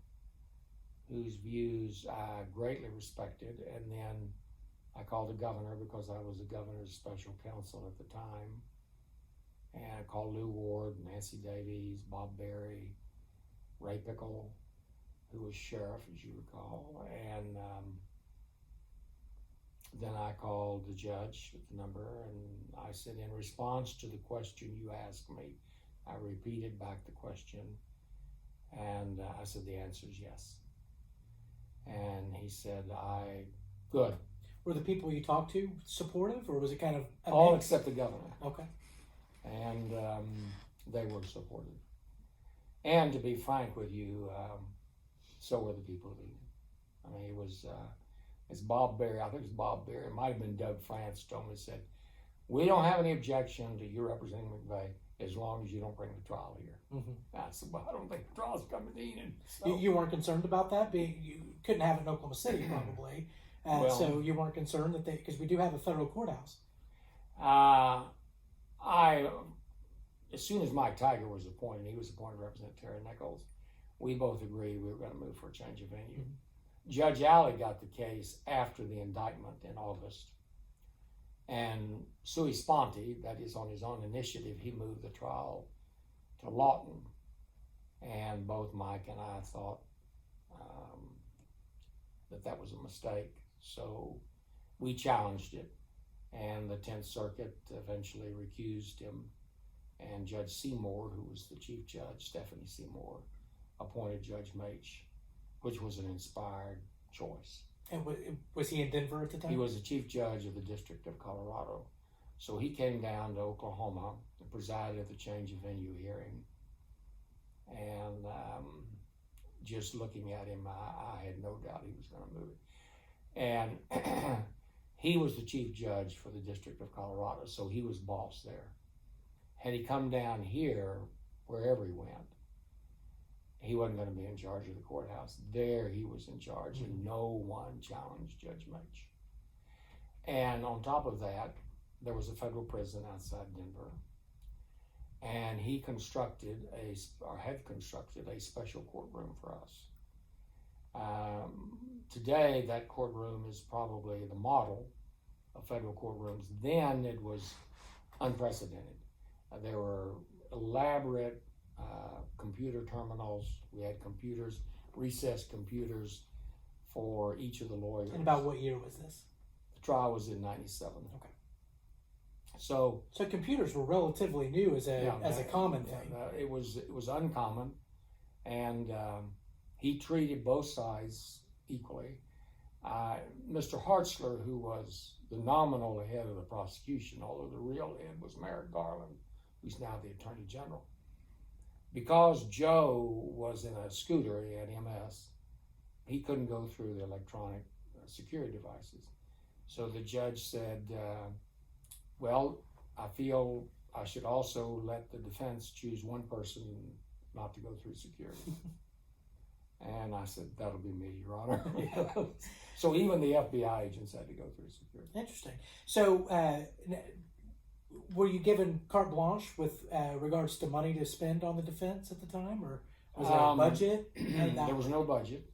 whose views I greatly respected, and then I called the governor because I was the governor's special counsel at the time, and I called Lou Ward, Nancy Davies, Bob Berry, Ray Pickle, who was sheriff, as you recall, and then I called the judge with the number, and I said, in response to the question you asked me, I repeated back the question, and I said, the answer is yes. And he said, good. Were the people you talked to supportive, or was it kind of all except the governor? Okay. And they were supportive. And to be frank with you, so were the people of Enid. I mean, it was, it's Bob Berry, I think it was Bob Berry, it might have been Doug France, told me, said, we don't have any objection to you representing McVeigh as long as you don't bring the trial here. Mm-hmm. I said, well, I don't think the trial's coming to Enid. So. You weren't concerned about that? You couldn't have it in Oklahoma City, probably. So you weren't concerned that because we do have a federal courthouse. As soon as Mike Tiger was appointed, he was appointed to represent Terry Nichols, we both agreed we were going to move for a change of venue. Mm-hmm. Judge Alley got the case after the indictment in August. And sui sponte, that is on his own initiative, he moved the trial to Lawton. And both Mike and I thought that was a mistake. So we challenged it. And the 10th Circuit eventually recused him. And Judge Seymour, who was the chief judge, Stephanie Seymour, appointed Judge Mach, which was an inspired choice. And was he in Denver at the time? He was the chief judge of the District of Colorado. So he came down to Oklahoma and presided at the change of venue hearing. And just looking at him, I had no doubt he was going to move it. And he was the chief judge for the District of Colorado, so he was boss there. Had he come down here, wherever he went, he wasn't going to be in charge of the courthouse. There he was in charge, and no one challenged Judge Mach. And on top of that, there was a federal prison outside Denver, and he had constructed a special courtroom for us. Today, that courtroom is probably the model of federal courtrooms. Then it was unprecedented. There were elaborate computer terminals. We had computers, recessed computers for each of the lawyers. And about what year was this? The trial was in 97. Okay. So computers were relatively new as a common thing. It was uncommon, and he treated both sides equally. Mr. Hartzler, who was the nominal head of the prosecution, although the real head was Merrick Garland, who's now the Attorney General, because Joe was in a scooter, he had MS, he couldn't go through the electronic security devices. So the judge said, well, I feel I should also let the defense choose one person not to go through security. And I said, that'll be me, Your Honor. So even the FBI agents had to go through security. Interesting. So were you given carte blanche with regards to money to spend on the defense at the time, or was there a budget? There was no budget.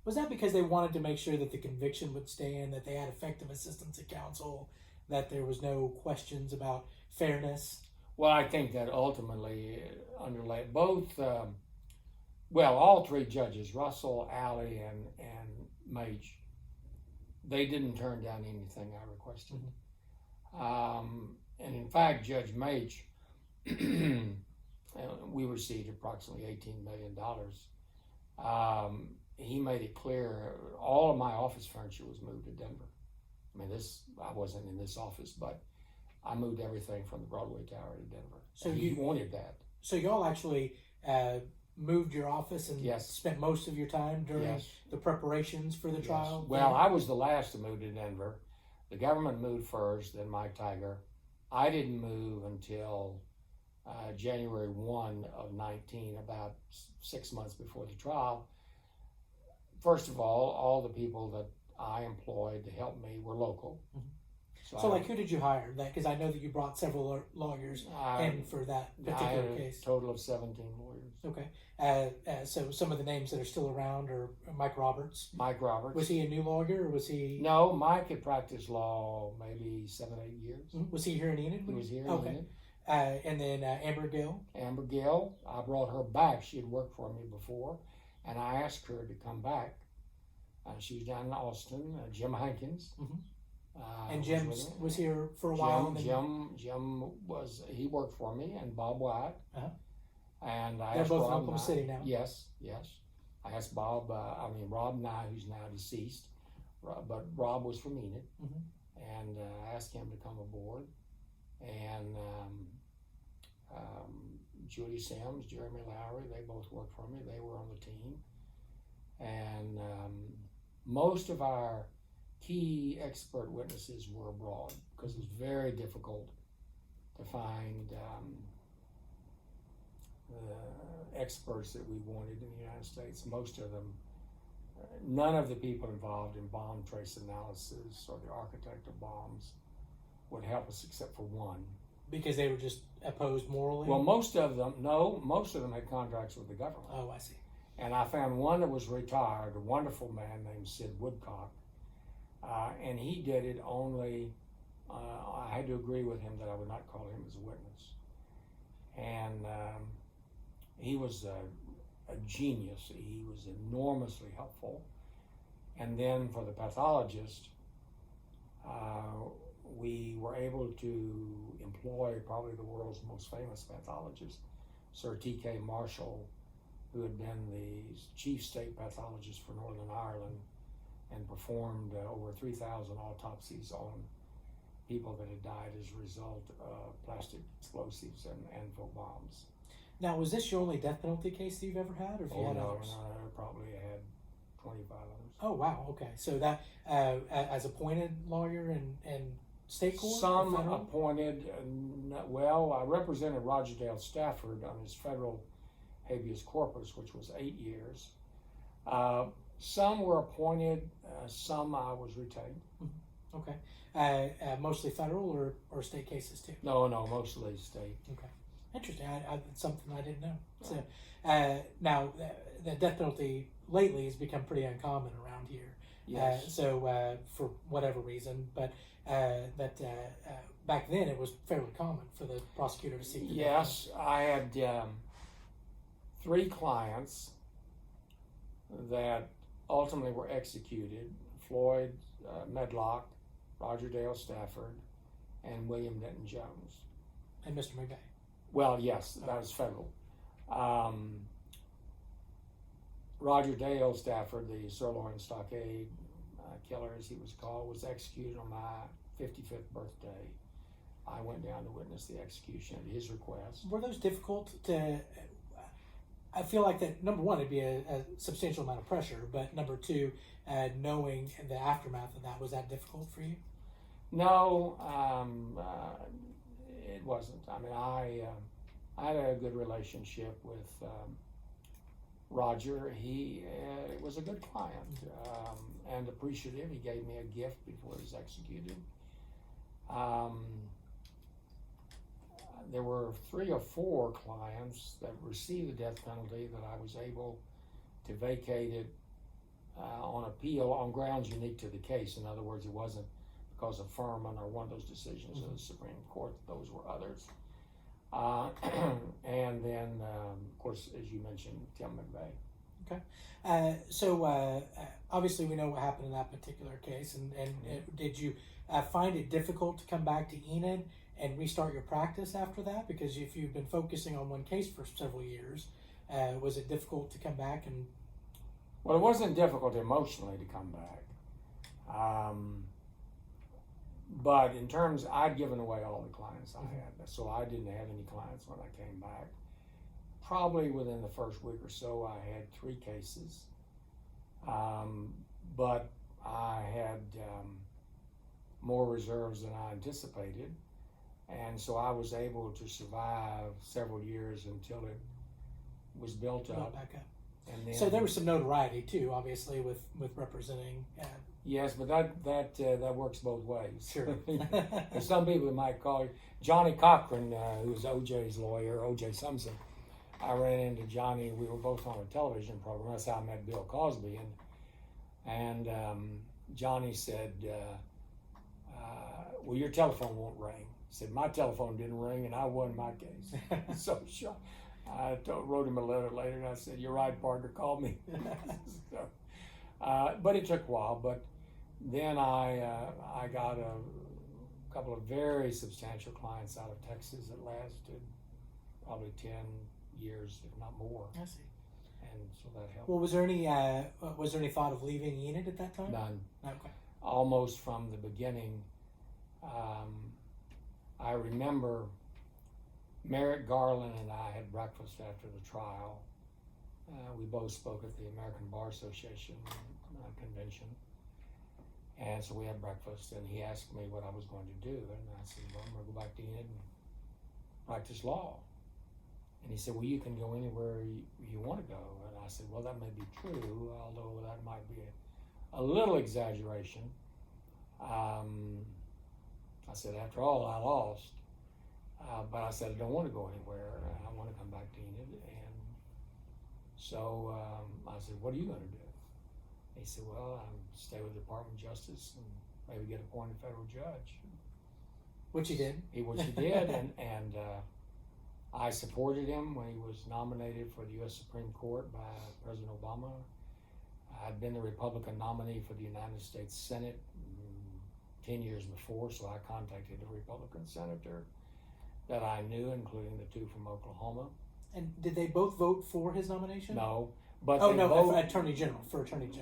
Was that because they wanted to make sure that the conviction would stand, that they had effective assistance of counsel, that there was no questions about fairness? Well, I think that ultimately underlay both, all three judges, Russell, Alley, and Mage, they didn't turn down anything I requested. And in fact, Judge Mage, we received approximately $18 million. He made it clear all of my office furniture was moved to Denver. I mean, I wasn't in this office, but I moved everything from the Broadway Tower to Denver. So he wanted that. So y'all actually moved your office and spent most of your time during the preparations for the trial? Well, I was the last to move to Denver. The government moved first, then Mike Tiger. I didn't move until January 1 of 19, about 6 months before the trial. First of all the people that I employed to help me were local. So who did you hire? Because I know that you brought several lawyers in for that particular case. A total of 17 lawyers. Okay. So some of the names that are still around are Mike Roberts. Mike Roberts. Was he a new lawyer, or was he? No, Mike had practiced law maybe 7-8 years. Was he here in Enid? He was here in Enid. And then Amber Gill? Amber Gill, I brought her back. She had worked for me before, and I asked her to come back. She was down in Austin. Jim Hankins. And Jim was here for a while. Jim he worked for me, and Bob White. And I They're asked both in Rob Oklahoma City now. Yes. I asked Bob, Rob Nye, who's now deceased, but Rob was from Enid, and I asked him to come aboard. And Judy Sims, Jeremy Lowry, they both worked for me. They were on the team. And most of our key expert witnesses were abroad because it was very difficult to find experts that we wanted in the United States. Most of them, none of the people involved in bomb trace analysis or the architect of bombs would help us except for one. Because they were just opposed morally? Well, most of them had contracts with the government. Oh, I see. And I found one that was retired, a wonderful man named Sid Woodcock, and he did it only, I had to agree with him that I would not call him as a witness. And he was a genius. He was enormously helpful. And then for the pathologist, we were able to employ probably the world's most famous pathologist, Sir T.K. Marshall, who had been the chief state pathologist for Northern Ireland and performed over 3,000 autopsies on people that had died as a result of plastic explosives and anvil bombs. Now, was this your only death penalty case that you've ever had, or have you had others? No, I probably had 25 others. Oh, wow, okay. So that, as appointed lawyer in state court? Some appointed, I represented Roger Dale Stafford on his federal habeas corpus, which was 8 years. Some were appointed, some I was retained. Okay. Mostly federal or state cases too? No, mostly state. Okay. Interesting. It's something I didn't know. So now, the death penalty lately has become pretty uncommon around here. Yes. So for whatever reason, but back then it was fairly common for the prosecutor to seek the Yes, I had 3 clients that ultimately were executed: Floyd Medlock, Roger Dale Stafford, and William Denton Jones. And Mr. McVeigh. Well, yes, that was federal. Roger Dale Stafford, the Sirloin Stockade killer, as he was called, was executed on my 55th birthday. I went down to witness the execution at his request. Were those difficult to? I feel like that, number one, it'd be a substantial amount of pressure, but number two, knowing the aftermath of that, was that difficult for you? No, it wasn't. I mean, I had a good relationship with Roger. He was a good client and appreciative. He gave me a gift before he was executed. There were 3 or 4 clients that received the death penalty that I was able to vacate it on appeal on grounds unique to the case. In other words, it wasn't because of Furman or one of those decisions of the Supreme Court. Those were others. And then, of course, as you mentioned, Tim McVeigh. Okay. So obviously we know what happened in that particular case. And did you find it difficult to come back to Enid and restart your practice after that? Because if you've been focusing on one case for several years, was it difficult to come back? And well, it wasn't difficult emotionally to come back. But in terms, I'd given away all the clients I had, so I didn't have any clients when I came back. Probably within the first week or so, I had 3 cases, but I had more reserves than I anticipated, and so I was able to survive several years until it was built up. Back up. And then, so there was some notoriety too, obviously, with representing. Yes, but that works both ways. Sure. There's some people might call it Johnny Cochran, who was O.J.'s lawyer, O.J. Simpson. I ran into Johnny. We were both on a television program. That's how I met Bill Cosby, and Johnny said, "Well, your telephone won't ring." He said, "My telephone didn't ring, and I won my case." So sure. I wrote him a letter later, and I said, "You're right, partner. Call me." So, but it took a while. But then I got a couple of very substantial clients out of Texas that lasted probably 10 years, if not more. I see. And so that helped. Well, was there any thought of leaving Enid at that time? None. Okay. Almost from the beginning. I remember Merrick Garland and I had breakfast after the trial. We both spoke at the American Bar Association convention. And so we had breakfast, and he asked me what I was going to do. And I said, "Well, I'm going to go back to Enid and practice law." And he said, "Well, you can go anywhere you want to go." And I said, "Well, that may be true, although that might be a little exaggeration." I said, "After all, I lost." But I said, "I don't want to go anywhere. I want to come back to Enid." And so I said, "What are you going to do?" He said, "Well, I'll stay with the Department of Justice and maybe get appointed federal judge." Which he did. Which he did, and I supported him when he was nominated for the U.S. Supreme Court by President Obama. I'd been the Republican nominee for the United States Senate 10 years before, so I contacted a Republican senator that I knew, including the 2 from Oklahoma. And did they both vote for his nomination? No. But for Attorney General.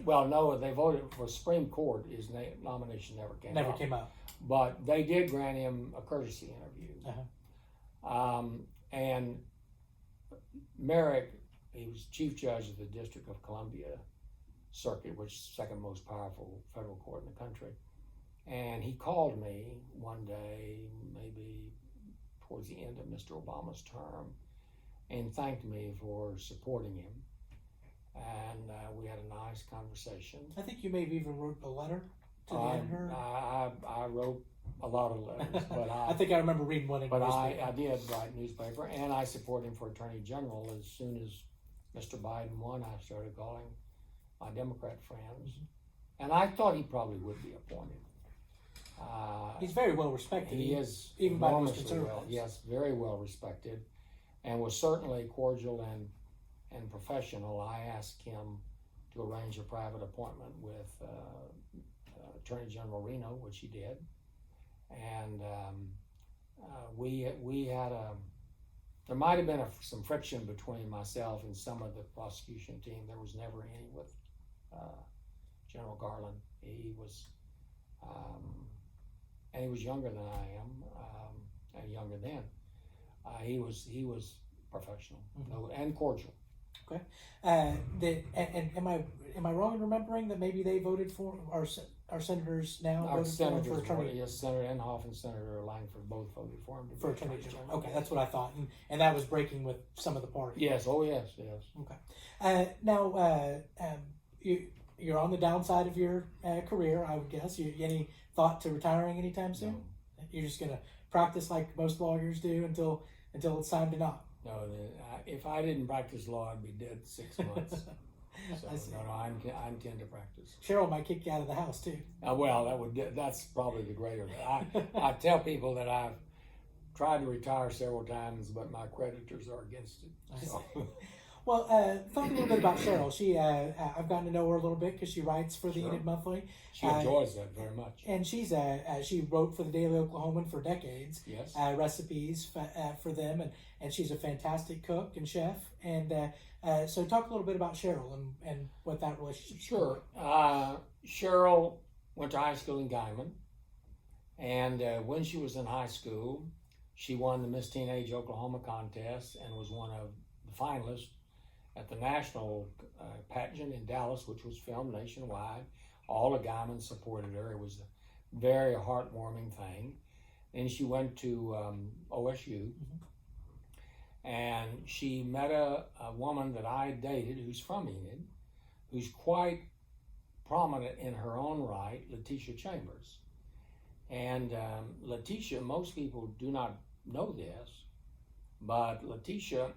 Well, no, they voted for Supreme Court. His nomination never came up. But they did grant him a courtesy interview. And Merrick, he was Chief Judge of the District of Columbia Circuit, which is the second most powerful federal court in the country. And he called me one day, maybe towards the end of Mr. Obama's term, and thanked me for supporting him. And we had a nice conversation. I think you maybe even wrote a letter to the editor. I wrote a lot of letters, but I think I remember reading one in the newspaper. I did write newspaper, and I supported him for Attorney General. As soon as Mr. Biden won, I started calling my Democrat friends, and I thought he probably would be appointed. He's very well respected. He is even by most enormously conservatives. well, yes, very well respected, and was certainly cordial and professional. I asked him to arrange a private appointment with Attorney General Reno, which he did, and we had there might have been some friction between myself and some of the prosecution team. There was never any with General Garland. He was and he was younger than I am, younger then. He was professional, and cordial. Okay. And am I wrong in remembering that maybe they voted for our senators now? Our senators, for attorney. Yes, Senator Inhofe and Senator Langford both voted for him for attorney general. Okay, that's what I thought, and that was breaking with some of the party. Yes. Oh, yes. Okay. Now, you're on the downside of your career, I would guess. Any thought to retiring anytime soon? No. You're just gonna practice like most lawyers do until it's time to not. No, if I didn't practice law, I'd be dead 6 months. So no, I intend to practice. Cheryl might kick you out of the house too. Well, that's probably the greater. I tell people that I've tried to retire several times, but my creditors are against it. So. Well, talk a little bit about Cheryl. I've gotten to know her a little bit because she writes for the Enid Monthly. She enjoys that very much. And she wrote for the Daily Oklahoman for decades. Yes. Recipes for them, and she's a fantastic cook and chef. And so talk a little bit about Cheryl and what that relationship is. Sure. Cheryl went to high school in Guyman, and when she was in high school, she won the Miss Teenage Oklahoma contest and was one of the finalists at the national pageant in Dallas, which was filmed nationwide. All the Guymen supported her. It was a very heartwarming thing. Then she went to OSU, and she met a woman that I dated who's from Enid, who's quite prominent in her own right, Letitia Chambers. And Letitia, most people do not know this, but Letitia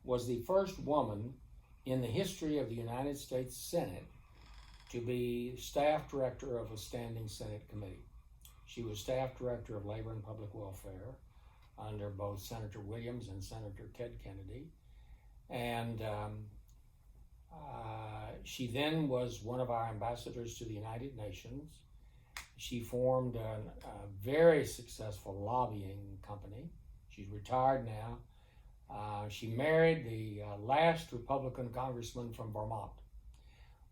was the first woman in the history of the United States Senate to be staff director of a standing Senate committee. She was staff director of Labor and Public Welfare under both Senator Williams and Senator Ted Kennedy. And she then was one of our ambassadors to the United Nations. She formed a very successful lobbying company. She's retired now. She married the last Republican congressman from Vermont.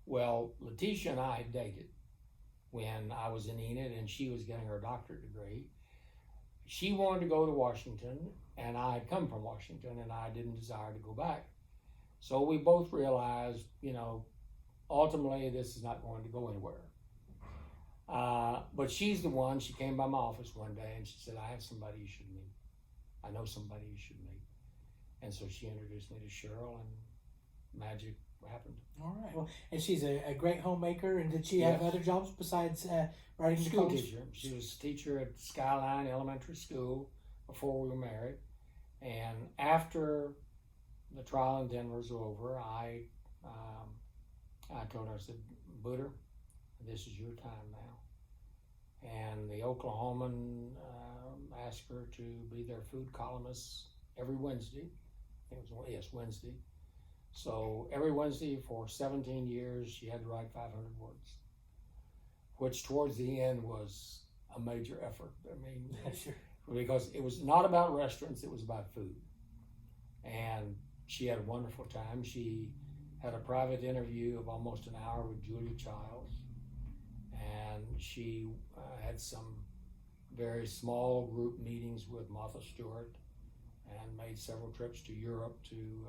Well, Letitia and I dated when I was in Enid and she was getting her doctorate degree. She wanted to go to Washington, and I had come from Washington, and I didn't desire to go back. So we both realized, ultimately this is not going to go anywhere. But she's the one, she came by my office one day and she said, I have somebody you should meet. I know somebody you should meet. And so she introduced me to Cheryl, and magic happened. All right. Well, and she's a great homemaker. And did she have other jobs besides writing school college? Teacher. She was a teacher at Skyline Elementary School before we were married. And after the trial in Denver was over, I told her, I said, Booter, this is your time now. And the Oklahoman asked her to be their food columnist every Wednesday. I think it was, Wednesday. So every Wednesday for 17 years, she had to write 500 words, which towards the end was a major effort. I mean, sure. Because it was not about restaurants, it was about food. And she had a wonderful time. She had a private interview of almost an hour with Julia Childs. And she had some very small group meetings with Martha Stewart and made several trips to Europe to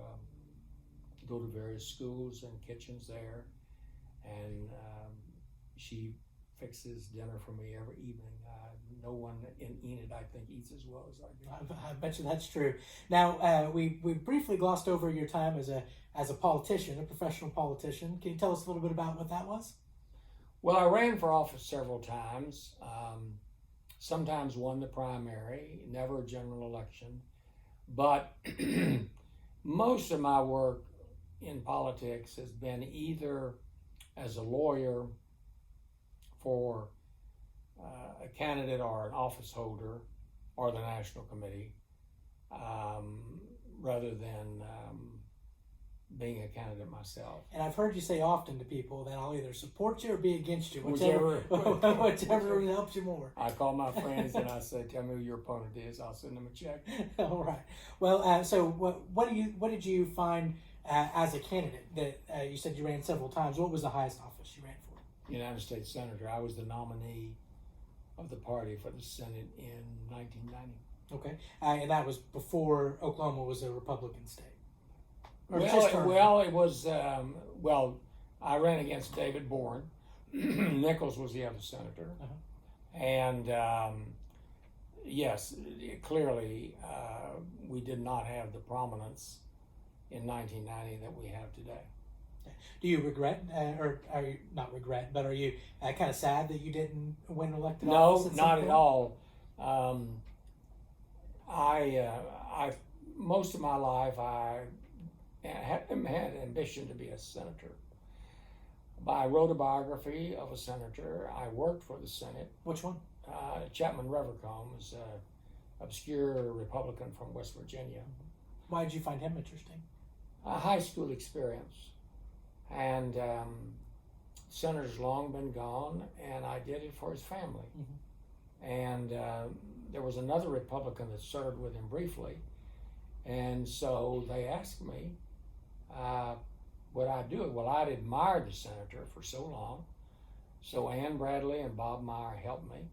go to various schools and kitchens there. And she fixes dinner for me every evening. No one in Enid, I think, eats as well as I do. I bet you that's true. Now, we briefly glossed over your time as a politician, a professional politician. Can you tell us a little bit about what that was? Well, I ran for office several times. Sometimes won the primary, never a general election. But most of my work in politics has been either as a lawyer for a candidate or an office holder or the national committee, rather than being a candidate myself. And I've heard you say often to people that I'll either support you or be against you, whichever helps you more. I call my friends and I say, tell me who your opponent is. I'll send them a check. All right. Well, so what did you find as a candidate that you said you ran several times? What was the highest office you ran for? United States Senator. I was the nominee of the party for the Senate in 1990. Okay, and that was before Oklahoma was a Republican state. Or It was. I ran against David Bourne. Nichols was the other senator, and yes, clearly we did not have the prominence in 1990 that we have today. Do you regret, or are you not regret, but are you kind of sad that you didn't win elected office? No, not at all. I most of my life I had ambition to be a senator. I wrote a biography of a senator. I worked for the Senate. Which one? Chapman Revercombe is an obscure Republican from West Virginia. Why did you find him interesting? A high school experience. And senator's long been gone, and I did it for his family. And there was another Republican that served with him briefly, and so they asked me, would I do it? Well, I'd admired the senator for so long, so Ann Bradley and Bob Meyer helped me.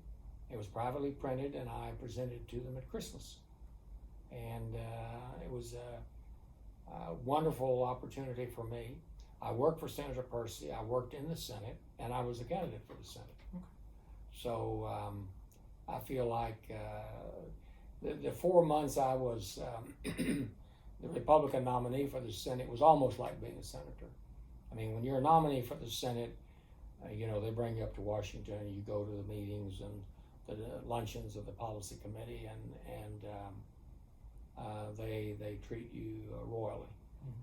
It was privately printed, and I presented it to them at Christmas. And it was a wonderful opportunity for me. I worked for Senator Percy, I worked in the Senate, and I was a candidate for the Senate. Okay. So I feel like the 4 months I was the Republican nominee for the Senate was almost like being a senator. I mean, when you're a nominee for the Senate, they bring you up to Washington, and you go to the meetings and the luncheons of the policy committee, and they treat you royally.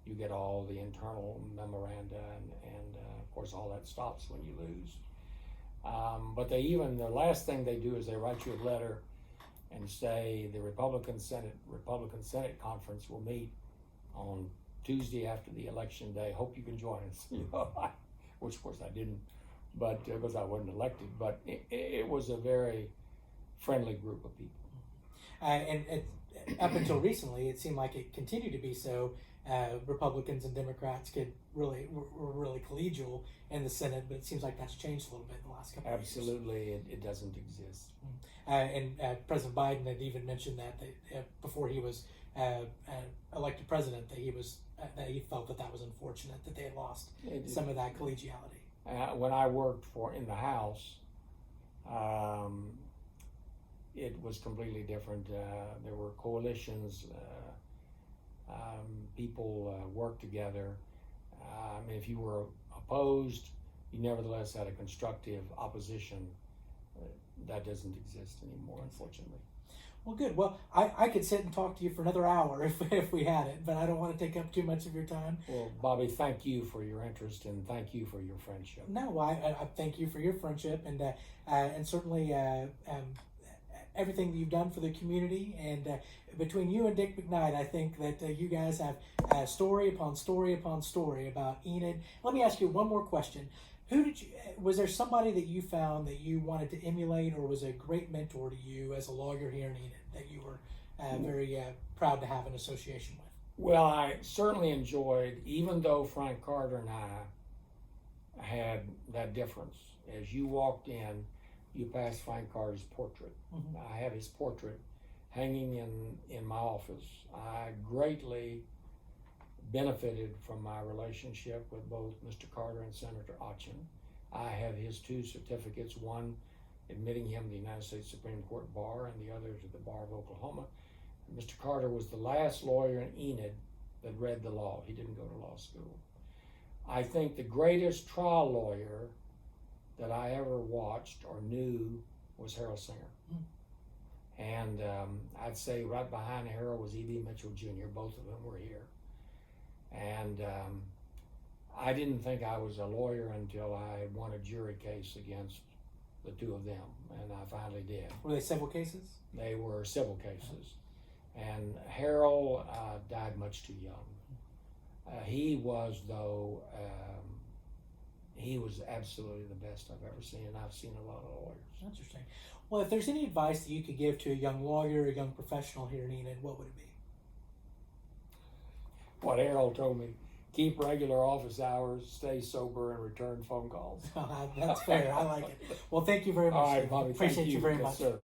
You get all the internal memoranda, and of course all that stops when you lose. But the last thing they do is they write you a letter and say the Republican Senate conference will meet on Tuesday after the election day. Hope you can join us. Which of course I didn't, but because I wasn't elected. But it was a very friendly group of people. And up until recently, it seemed like it continued to be so. Republicans and Democrats were really collegial in the Senate, but it seems like that's changed a little bit in the last couple of years. Absolutely, it doesn't exist. And President Biden had even mentioned that before he was elected president, that he felt that was unfortunate that they had lost some of that collegiality. When I worked in the House, it was completely different. There were coalitions. People worked together. I mean, if you were opposed, you nevertheless had a constructive opposition. That doesn't exist anymore, unfortunately. Well, good. Well, I could sit and talk to you for another hour if we had it, but I don't want to take up too much of your time. Well, Bobby, thank you for your interest, and thank you for your friendship. No, I thank you for your friendship, and certainly everything that you've done for the community. And between you and Dick McKnight, I think that you guys have story upon story upon story about Enid. Let me ask you one more question. Was there somebody that you found that you wanted to emulate, or was a great mentor to you as a lawyer here in Enid that you were very proud to have an association with? Well, I certainly enjoyed, even though Frank Carter and I had that difference. As you walked in, you passed Frank Carter's portrait. I have his portrait hanging in my office. I greatly benefited from my relationship with both Mr. Carter and Senator Achin. I have his 2 certificates, one admitting him to the United States Supreme Court bar and the other to the Bar of Oklahoma. And Mr. Carter was the last lawyer in Enid that read the law. He didn't go to law school. I think the greatest trial lawyer that I ever watched or knew was Harold Singer. And I'd say right behind Harold was E.B. Mitchell Jr. Both of them were here. And I didn't think I was a lawyer until I won a jury case against the 2 of them, and I finally did. Were they civil cases? They were civil cases. And Harold died much too young. He was, though, he was absolutely the best I've ever seen, and I've seen a lot of lawyers. Interesting. Well, if there's any advice that you could give to a young lawyer, a young professional here in Enid, what would it be? What Harold told me, keep regular office hours, stay sober, and return phone calls. That's fair. I like it. Well, thank you very much. All right, Stephen. Bobby. Appreciate thank you very Yes, much. sir.